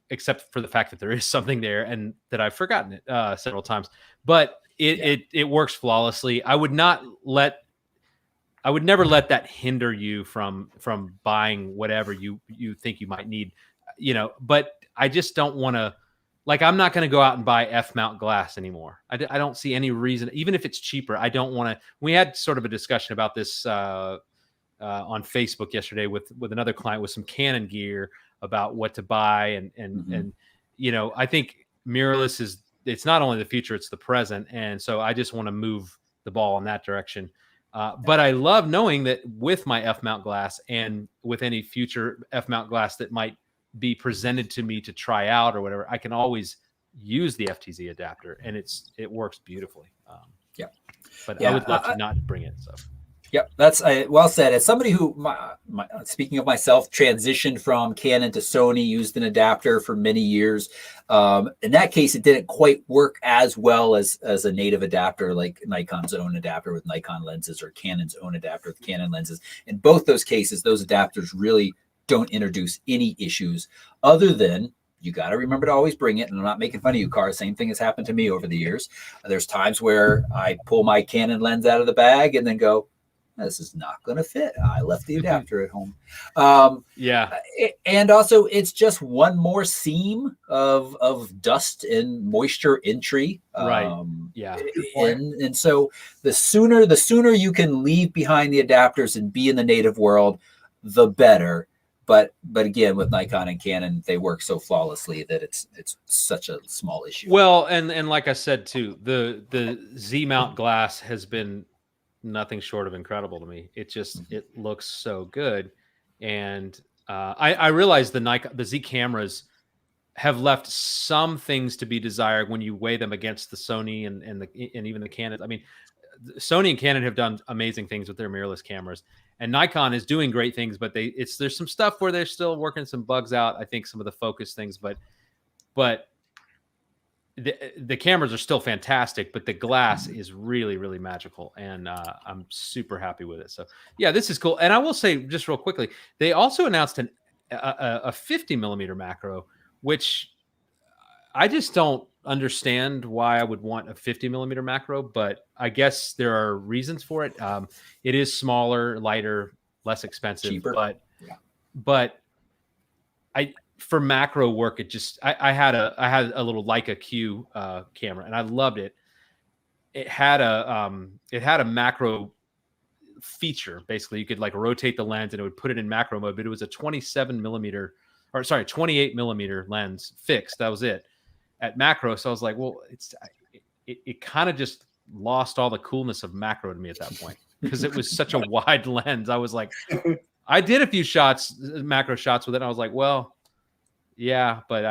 except for the fact that there is something there and that I've forgotten it several times. But it works flawlessly. I would never let that hinder you from buying whatever you think you might need, but I just don't want to, like, I'm not going to go out and buy F mount glass anymore. I don't see any reason, even if it's cheaper. I don't want to. We had sort of a discussion about this on Facebook yesterday with another client with some Canon gear about what to buy. And I think mirrorless it's not only the future, it's the present. And so I just want to move the ball in that direction. But I love knowing that with my F mount glass and with any future F mount glass that might be presented to me to try out or whatever, I can always use the FTZ adapter, and it works beautifully. But I would love to not bring it. So. Yep, that's well said. As somebody who, speaking of myself, transitioned from Canon to Sony, used an adapter for many years. In that case, it didn't quite work as well as a native adapter like Nikon's own adapter with Nikon lenses or Canon's own adapter with Canon lenses. In both those cases, those adapters really don't introduce any issues other than you got to remember to always bring it. And I'm not making fun of you, Carr. Same thing has happened to me over the years. There's times where I pull my Canon lens out of the bag and then go, this is not going to fit. I left the adapter at home. Yeah. And also, it's just one more seam of dust and moisture entry. Right. Yeah. And so the sooner you can leave behind the adapters and be in the native world, the better. But again, with Nikon and Canon, they work so flawlessly that it's such a small issue. Well, and like I said too, the Z mount glass has been nothing short of incredible to me. It just it looks so good, and I realize the Z cameras have left some things to be desired when you weigh them against the Sony and even the Canon. I mean, Sony and Canon have done amazing things with their mirrorless cameras, and Nikon is doing great things, but there's some stuff where they're still working some bugs out. I think some of the focus things, but the cameras are still fantastic, but the glass is really, really magical, and I'm super happy with it. So yeah, this is cool. And I will say just real quickly, they also announced a 50 millimeter macro, which I just don't understand why I would want a 50 millimeter macro, but I guess there are reasons for it. It is smaller, lighter, less expensive, cheaper. But for macro work, it just I had a little Leica Q camera, and I loved it. It had a macro feature. Basically, you could like rotate the lens and it would put it in macro mode, but it was a 28 millimeter lens fixed. That was it at macro. So I was like, well, it kind of just lost all the coolness of macro to me at that point, because it was such a wide lens. I was like, I did a few macro shots with it, and I was like, well, yeah, but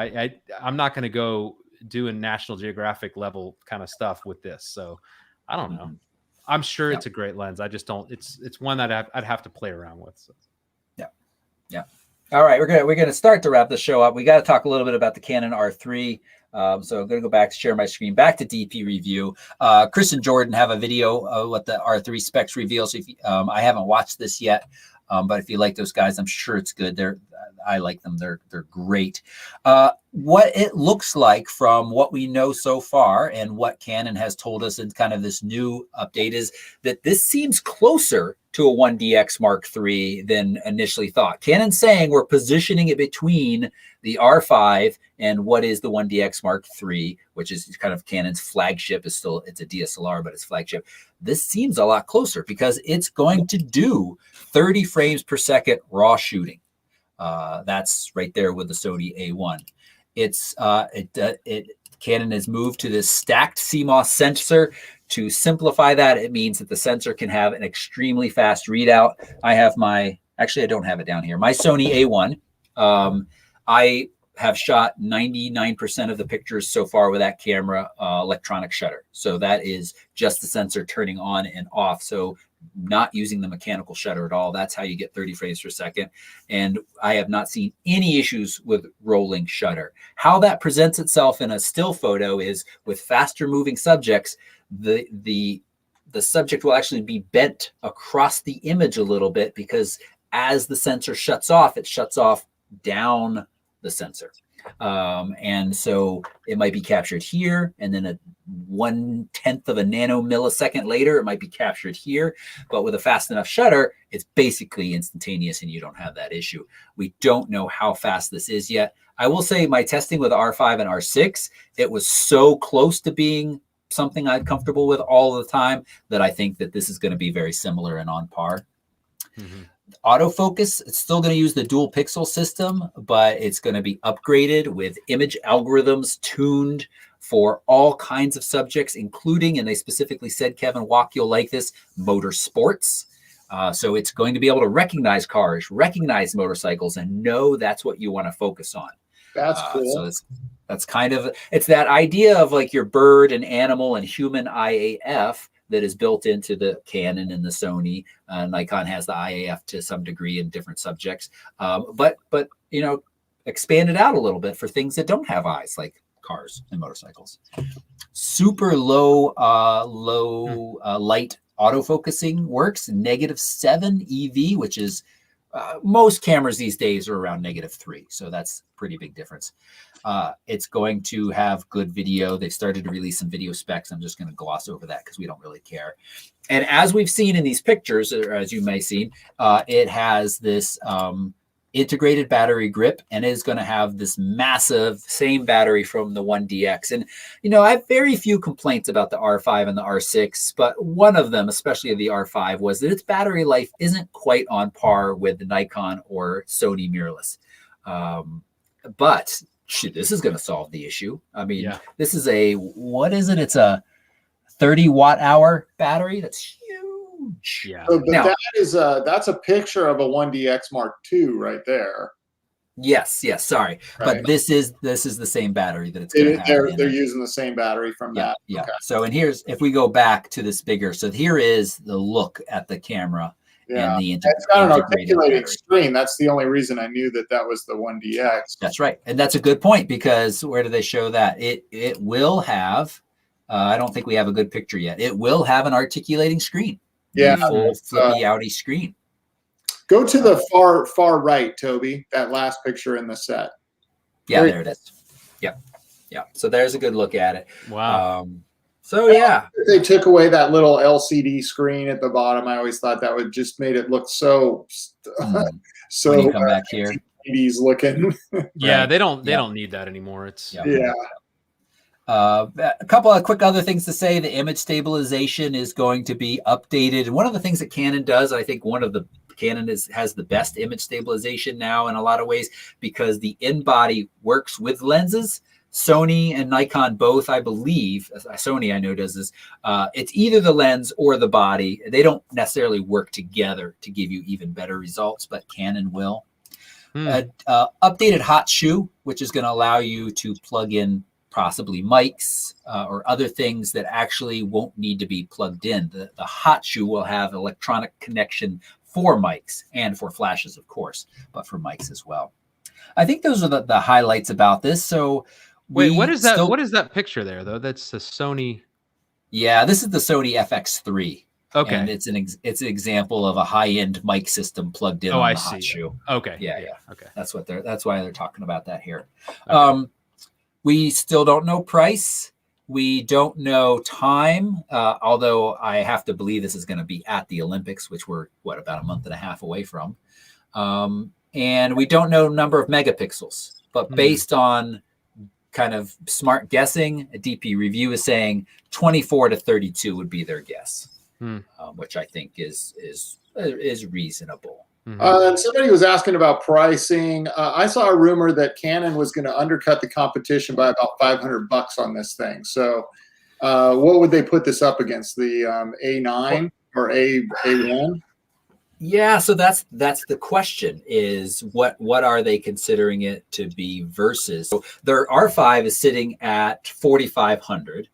I'm not going to go doing National Geographic level kind of stuff with this. So I don't know. I'm sure it's a great lens. I just don't. It's one that I'd have to play around with. So. Yeah. All right, we're gonna start to wrap the show up. We got to talk a little bit about the Canon R3. So I'm going to go back to share my screen, back to DP review. Chris and Jordan have a video of what the R3 specs reveal. So I haven't watched this yet, but if you like those guys, I'm sure it's good. I like them. They're great. What it looks like from what we know so far and what Canon has told us in kind of this new update is that this seems closer to a 1DX Mark III than initially thought. Canon's saying we're positioning it between the R5 and what is the 1DX Mark III, which is kind of Canon's flagship. It's a DSLR, but it's flagship. This seems a lot closer because it's going to do 30 frames per second raw shooting. That's right there with the Sony A1. Canon has moved to this stacked CMOS sensor. To simplify that, it means that the sensor can have an extremely fast readout. I don't have it down here. My Sony A1, I have shot 99% of the pictures so far with that camera, electronic shutter. So that is just the sensor turning on and off. So not using the mechanical shutter at all. That's how you get 30 frames per second. And I have not seen any issues with rolling shutter. How that presents itself in a still photo is with faster moving subjects, the subject will actually be bent across the image a little bit, because as the sensor shuts off, it shuts off down the sensor. And so it might be captured here, and then 1/10 of a nanomillisecond later, it might be captured here. But with a fast enough shutter, it's basically instantaneous and you don't have that issue. We don't know how fast this is yet. I will say my testing with R5 and R6, it was so close to being something I'm comfortable with all the time that I think that this is going to be very similar and on par. Mm-hmm. Autofocus, it's still going to use the dual pixel system, but it's going to be upgraded with image algorithms tuned for all kinds of subjects, including, and they specifically said, Kevin Walk, you'll like this, motorsports. So it's going to be able to recognize cars, recognize motorcycles, and know that's what you want to focus on. That's cool. So that's kind of, it's that idea of like your bird and animal and human IAF that is built into the Canon and the Sony. Nikon has the IAF to some degree in different subjects, but expand it out a little bit for things that don't have eyes, like cars and motorcycles. Super low light autofocusing works, -7 EV, which is most cameras these days are around -3. So that's a pretty big difference. It's going to have good video. They started to release some video specs. I'm just going to gloss over that because we don't really care. And as we've seen in these pictures, or as you may have seen, it has this integrated battery grip and is going to have this massive same battery from the 1DX. And, you know, I have very few complaints about the R5 and the R6, but one of them, especially the R5, was that its battery life isn't quite on par with the Nikon or Sony mirrorless. But shoot, this is going to solve the issue. I mean, this is what is it? It's a 30 watt-hour battery. That's huge. Yeah. So, but that's a picture of a 1DX Mark II right there. Yes. Sorry, right. But this is the same battery that it's going to have. They're using the same battery from that. Yeah. Okay. So, and here's, if we go back to this bigger, so here is the look at the camera. Yeah, it's got an articulating screen. That's the only reason I knew that was the 1DX. That's right, and that's a good point, because where do they show that? It will have. I don't think we have a good picture yet. It will have an articulating screen. Yeah, full flippy outy screen. Go to the far right, Toby. That last picture in the set. Yeah, there it is. Yep. So there's a good look at it. Wow. So yeah, they took away that little LCD screen at the bottom. I always thought that would just made it look so so when you come back here, 80s looking. Yeah, right. They don't need that anymore. It's a couple of quick other things to say. The image stabilization is going to be updated. And one of the things that Canon does, I think Canon has the best image stabilization now in a lot of ways, because the in-body works with lenses. Sony and Nikon both, I believe, Sony I know does this, it's either the lens or the body. They don't necessarily work together to give you even better results, but Canon will. Updated hot shoe, which is going to allow you to plug in possibly mics or other things that actually won't need to be plugged in. The hot shoe will have electronic connection for mics and for flashes, of course, but for mics as well. I think those are the highlights about this. So wait, what is that? What is that picture there, though? That's a Sony. Yeah, this is the Sony FX3. Okay, and it's an example of a high-end mic system plugged in on the hot shoe. Okay, yeah. Okay, that's why they're talking about that here. Okay. We still don't know price. We don't know time, although I have to believe this is going to be at the Olympics, which we're about a month and a half away from. And we don't know number of megapixels, but based on kind of smart guessing, a DP review is saying 24 to 32 would be their guess, which I think is reasonable. And somebody was asking about pricing. I saw a rumor that Canon was going to undercut the competition by about $500 on this thing. So what would they put this up against? The A9 or A1? Yeah, so that's the question, is what are they considering it to be versus? So their R5 is sitting at 4,500.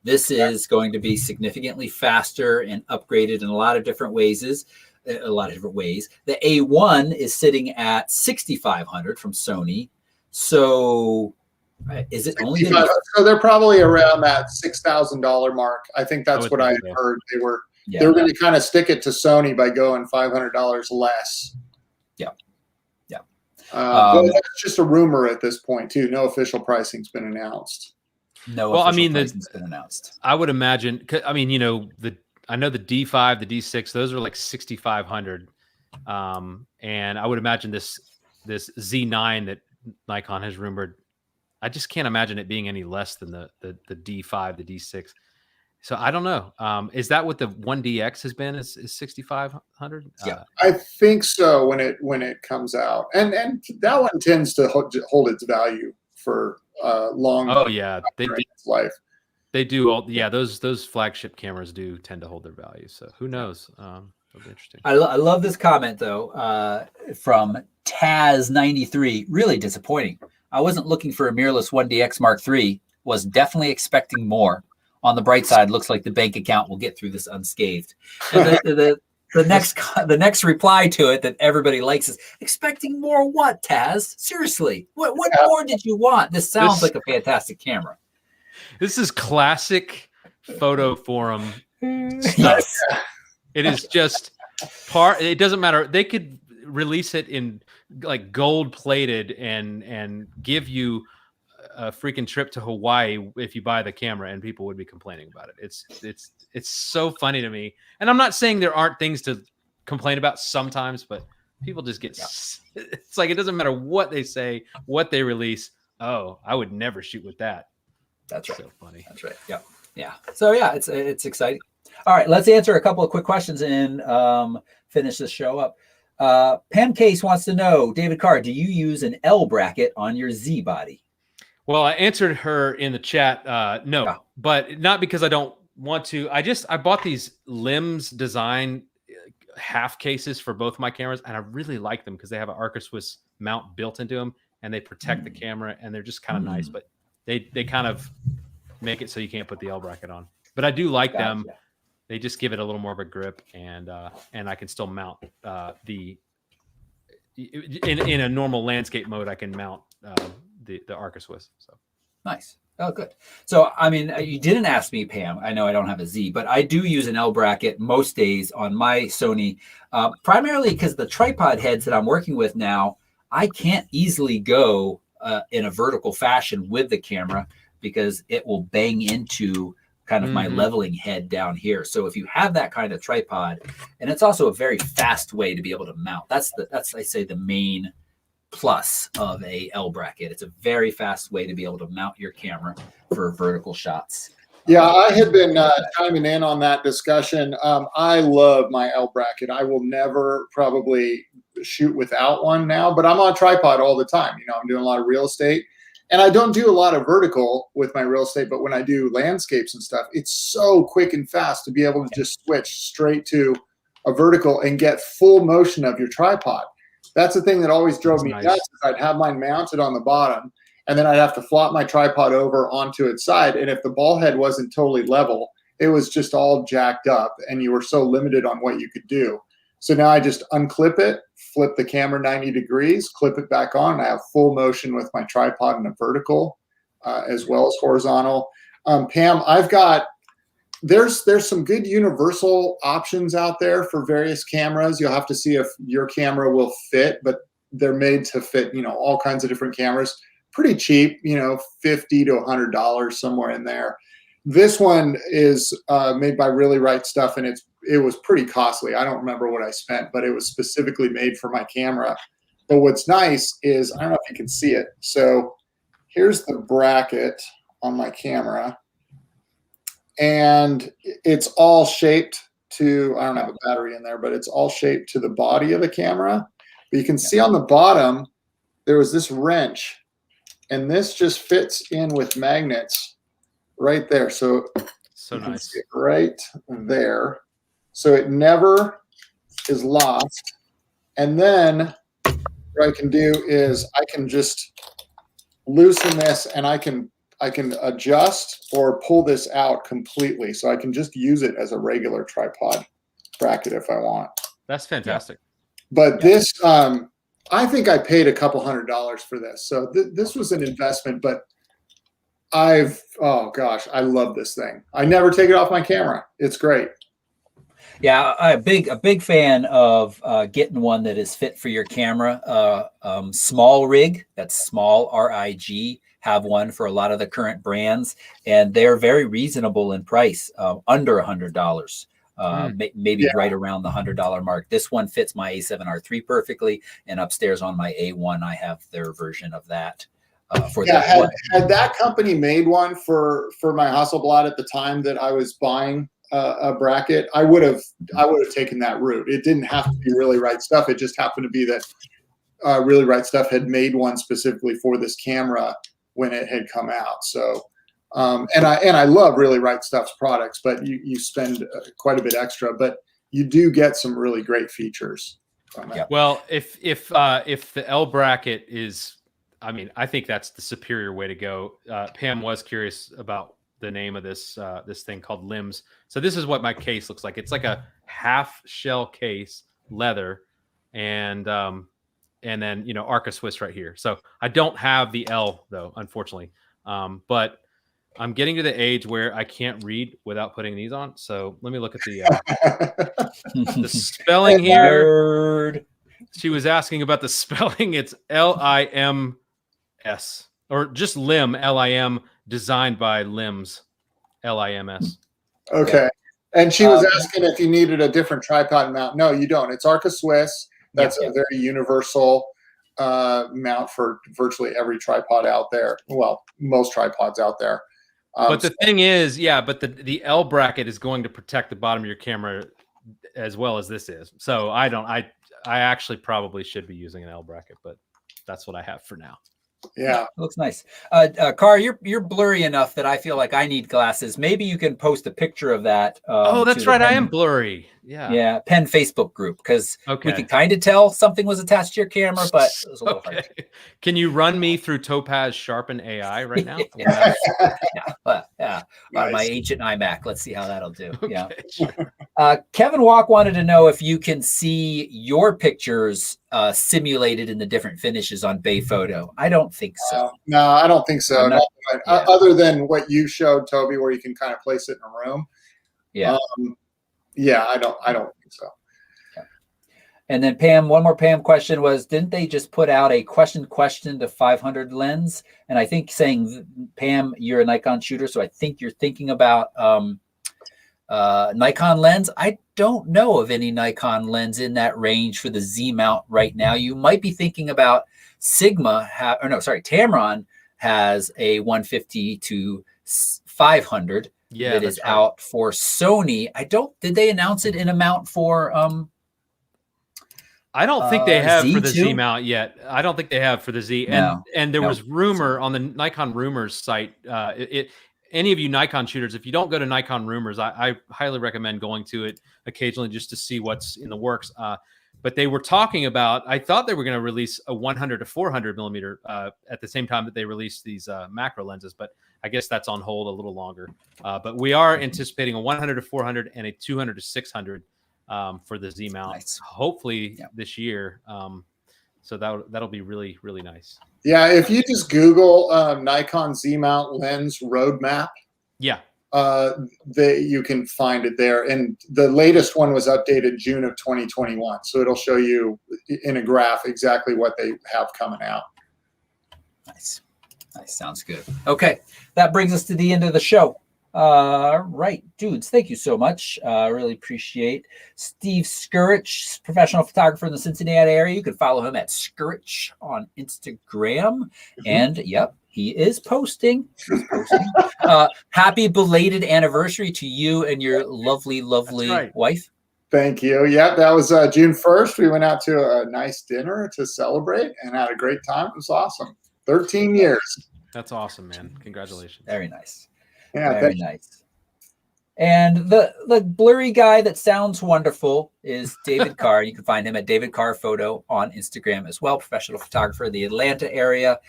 This is going to be significantly faster and upgraded in a lot of different ways. The A1 is sitting at 6,500 from Sony. So is it only? So they're probably around that $6,000 mark. I think that's what I had heard. They were going to kind of stick it to Sony by going $500 less. Yeah. But that's just a rumor at this point too. No official pricing's been announced. Pricing's been announced. I would imagine. I mean, I know the D5, the D6, those are like 6,500. And I would imagine this Z9 that Nikon has rumored, I just can't imagine it being any less than the D5, the D6. So I don't know. Is that what the 1DX has been? Is 6,500? Yeah, I think so when it comes out, and that one tends to hold its value for long. Oh yeah, life. They do all. Yeah, those flagship cameras do tend to hold their value. So who knows? It'll be interesting. I love this comment though from Taz93. Really disappointing. I wasn't looking for a mirrorless 1DX Mark III. Was definitely expecting more. On the bright side, looks like the bank account will get through this unscathed. And the next reply to it that everybody likes is, expecting more what, Taz? Seriously, what more did you want? This sounds like a fantastic camera. This is classic photo forum stuff. Yes. It is just part. It doesn't matter. They could. release it in like gold plated and give you a freaking trip to Hawaii if you buy the camera, and people would be complaining about it. It's so funny to me. And I'm not saying there aren't things to complain about sometimes, but people just get, it's like, it doesn't matter what they say, what they release. Oh, I would never shoot with that. That's right. So funny. That's right. Yeah. Yeah. So yeah, it's exciting. All right, let's answer a couple of quick questions and finish this show up. Pam Case wants to know, David Carr, do you use an L bracket on your Z body? Well, I answered her in the chat. No, Yeah. but not because I don't want to. I bought these Limbs design half cases for both my cameras, and I really like them because they have an Arca Swiss mount built into them, and they protect the camera, and they're just kind of nice. But they kind of make it so you can't put the L bracket on. But I do like them. They just give it a little more of a grip, and I can still mount in a normal landscape mode. I can mount the Arca Swiss. So nice. Oh, good. So, I mean, you didn't ask me, Pam. I know I don't have a Z, but I do use an L bracket most days on my Sony, primarily because the tripod heads that I'm working with now, I can't easily go in a vertical fashion with the camera because it will bang into kind of my leveling head down here. So if you have that kind of tripod, and it's also a very fast way to be able to mount. That's I say the main plus of a L bracket. It's a very fast way to be able to mount your camera for vertical shots. Yeah, I had been chiming in on that discussion. I love my L bracket. I will never probably shoot without one now, but I'm on a tripod all the time. You know, I'm doing a lot of real estate, and I don't do a lot of vertical with my real estate, but when I do landscapes and stuff, it's so quick and fast to be able to just switch straight to a vertical and get full motion of your tripod. That's the thing that always drove me nuts. Is I'd have mine mounted on the bottom, and then I'd have to flop my tripod over onto its side. And if the ball head wasn't totally level, it was just all jacked up, and you were so limited on what you could do. So now I just unclip it, flip the camera 90 degrees, clip it back on, and I have full motion with my tripod in a vertical as well as horizontal. Pam, I've got, there's some good universal options out there for various cameras. You'll have to see if your camera will fit, but they're made to fit, you know, all kinds of different cameras. Pretty cheap, you know, $50 to $100, somewhere in there. This one is made by Really Right Stuff, and it was pretty costly. I don't remember what I spent, but it was specifically made for my camera. But what's nice is, I don't know if you can see it. So here's the bracket on my camera, and it's all shaped to, I don't have a battery in there, but it's all shaped to the body of the camera. But you can see on the bottom, there was this wrench, and this just fits in with magnets right there. So nice. Right there. So it never is lost. And then what I can do is I can just loosen this, and I can adjust or pull this out completely. So I can just use it as a regular tripod bracket if I want. That's fantastic. But this, I think I paid a couple $100 for this. So this was an investment, but oh gosh, I love this thing. I never take it off my camera. It's great. Yeah, I'm a big fan of getting one that is fit for your camera. Small Rig, that's small RIG, have one for a lot of the current brands, and they're very reasonable in price, under $100. Maybe right around the $100 mark. This one fits my A7 R3 perfectly, and upstairs on my A1, I have their version of that. Had that company made one for my Hasselblad at the time that I was buying a bracket, I would have taken that route. It didn't have to be Really Right Stuff. It just happened to be that Really Right Stuff had made one specifically for this camera when it had come out. So, and I love Really Right Stuff's products, but you spend quite a bit extra, but you do get some really great features from it. Well, if the L bracket is, I mean, I think that's the superior way to go. Pam was curious about the name of this thing called Limbs. So this is what my case looks like. It's like a half shell case, leather, and then, you know, Arca Swiss right here. So I don't have the L though, unfortunately. But I'm getting to the age where I can't read without putting these on. So let me look at the spelling here. She was asking about the spelling. It's LIMS or just limb, LIM, designed by Limbs, LIMS. Okay. And she was asking if you needed a different tripod mount. No, you don't. It's Arca Swiss. That's a very universal mount for virtually every tripod out there. Well, most tripods out there. But the thing is, but the L bracket is going to protect the bottom of your camera as well as this is. So I actually probably should be using an L bracket, but that's what I have for now. Yeah, looks nice. Carr, you're blurry enough that I feel like I need glasses. Maybe you can post a picture of that. Oh, that's right. I am blurry. Yeah. Penn Facebook group, because okay, we could kind of tell something was attached to your camera, but it was a little hard. Can you run me through Topaz Sharpen AI right now? Nice. My ancient iMac. Let's see how that'll do. Okay, sure. Kevin Walk wanted to know if you can see your pictures simulated in the different finishes on Bay Photo. I don't think so. No, I don't think so. Other than what you showed, Toby, where you can kind of place it in a room. Yeah. I don't think so. Yeah. And then Pam, one more Pam question was, didn't they just put out a question to 500 lens? And I think saying, Pam, you're a Nikon shooter, so I think you're thinking about Nikon lens. I don't know of any Nikon lens in that range for the Z mount right now. You might be thinking about Tamron has a 150 to 500 that is out for Sony. Did they announce it in a mount for I don't think they have Z2? for the Z mount yet. I don't think they have for the Z. And there was rumor on the Nikon Rumors site. Any of you Nikon shooters, if you don't go to Nikon Rumors, I highly recommend going to it occasionally just to see what's in the works. But they were talking about, I thought they were going to release a 100 to 400 millimeter at the same time that they released these macro lenses, but I guess that's on hold a little longer. But we are anticipating a 100 to 400 and a 200 to 600 for the Z mount, hopefully this year. So that'll be really, really nice. Yeah, if you just Google Nikon Z mount lens roadmap, you can find it there. And the latest one was updated June of 2021, so it'll show you in a graph exactly what they have coming out. Nice, sounds good. Okay, that brings us to the end of the show. Right, dudes, thank you so much. Really appreciate Steve Scurich, professional photographer in the Cincinnati area. You can follow him at Scurich on Instagram. And he is posting. Happy belated anniversary to you and your lovely wife. Thank you. Yeah, that was June 1st. We went out to a nice dinner to celebrate and had a great time. It was awesome. 13 years. That's awesome, man. Congratulations. Very nice. Yeah, very nice. And the blurry guy that sounds wonderful is David Carr. You can find him at David Carr Photo on Instagram as well. Professional photographer in the Atlanta area.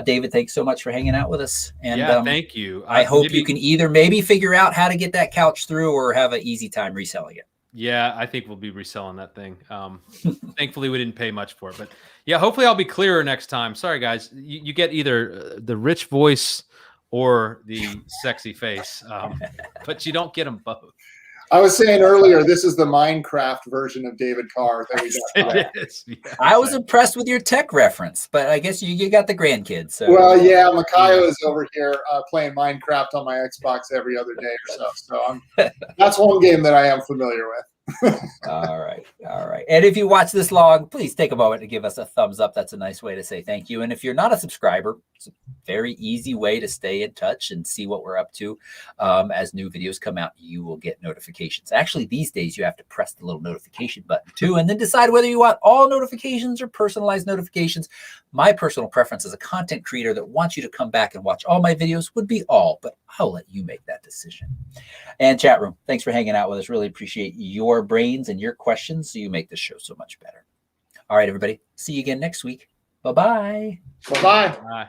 David, thanks so much for hanging out with us. And thank you. I hope you can either maybe figure out how to get that couch through or have an easy time reselling it. Yeah, I think we'll be reselling that thing. Thankfully, we didn't pay much for it, but yeah, hopefully I'll be clearer next time. Sorry, guys. You get either the rich voice or the sexy face, but you don't get them both. I was saying earlier, this is the Minecraft version of David Carr that we got. It is. Yeah, I was impressed with your tech reference, but I guess you got the grandkids. So. Well, yeah, Makayo is over here playing Minecraft on my Xbox every other day or so. So that's one game that I am familiar with. All right. And if you watch this long, please take a moment to give us a thumbs up. That's a nice way to say thank you. And if you're not a subscriber, it's a very easy way to stay in touch and see what we're up to. As new videos come out, you will get notifications. Actually, these days you have to press the little notification button too, and then decide whether you want all notifications or personalized notifications. My personal preference as a content creator that wants you to come back and watch all my videos would be all, but I'll let you make that decision. And chat room, thanks for hanging out with us. Really appreciate your brains and your questions. So you make this show so much better. All right, everybody. See you again next week. Bye-bye. Bye-bye. Bye.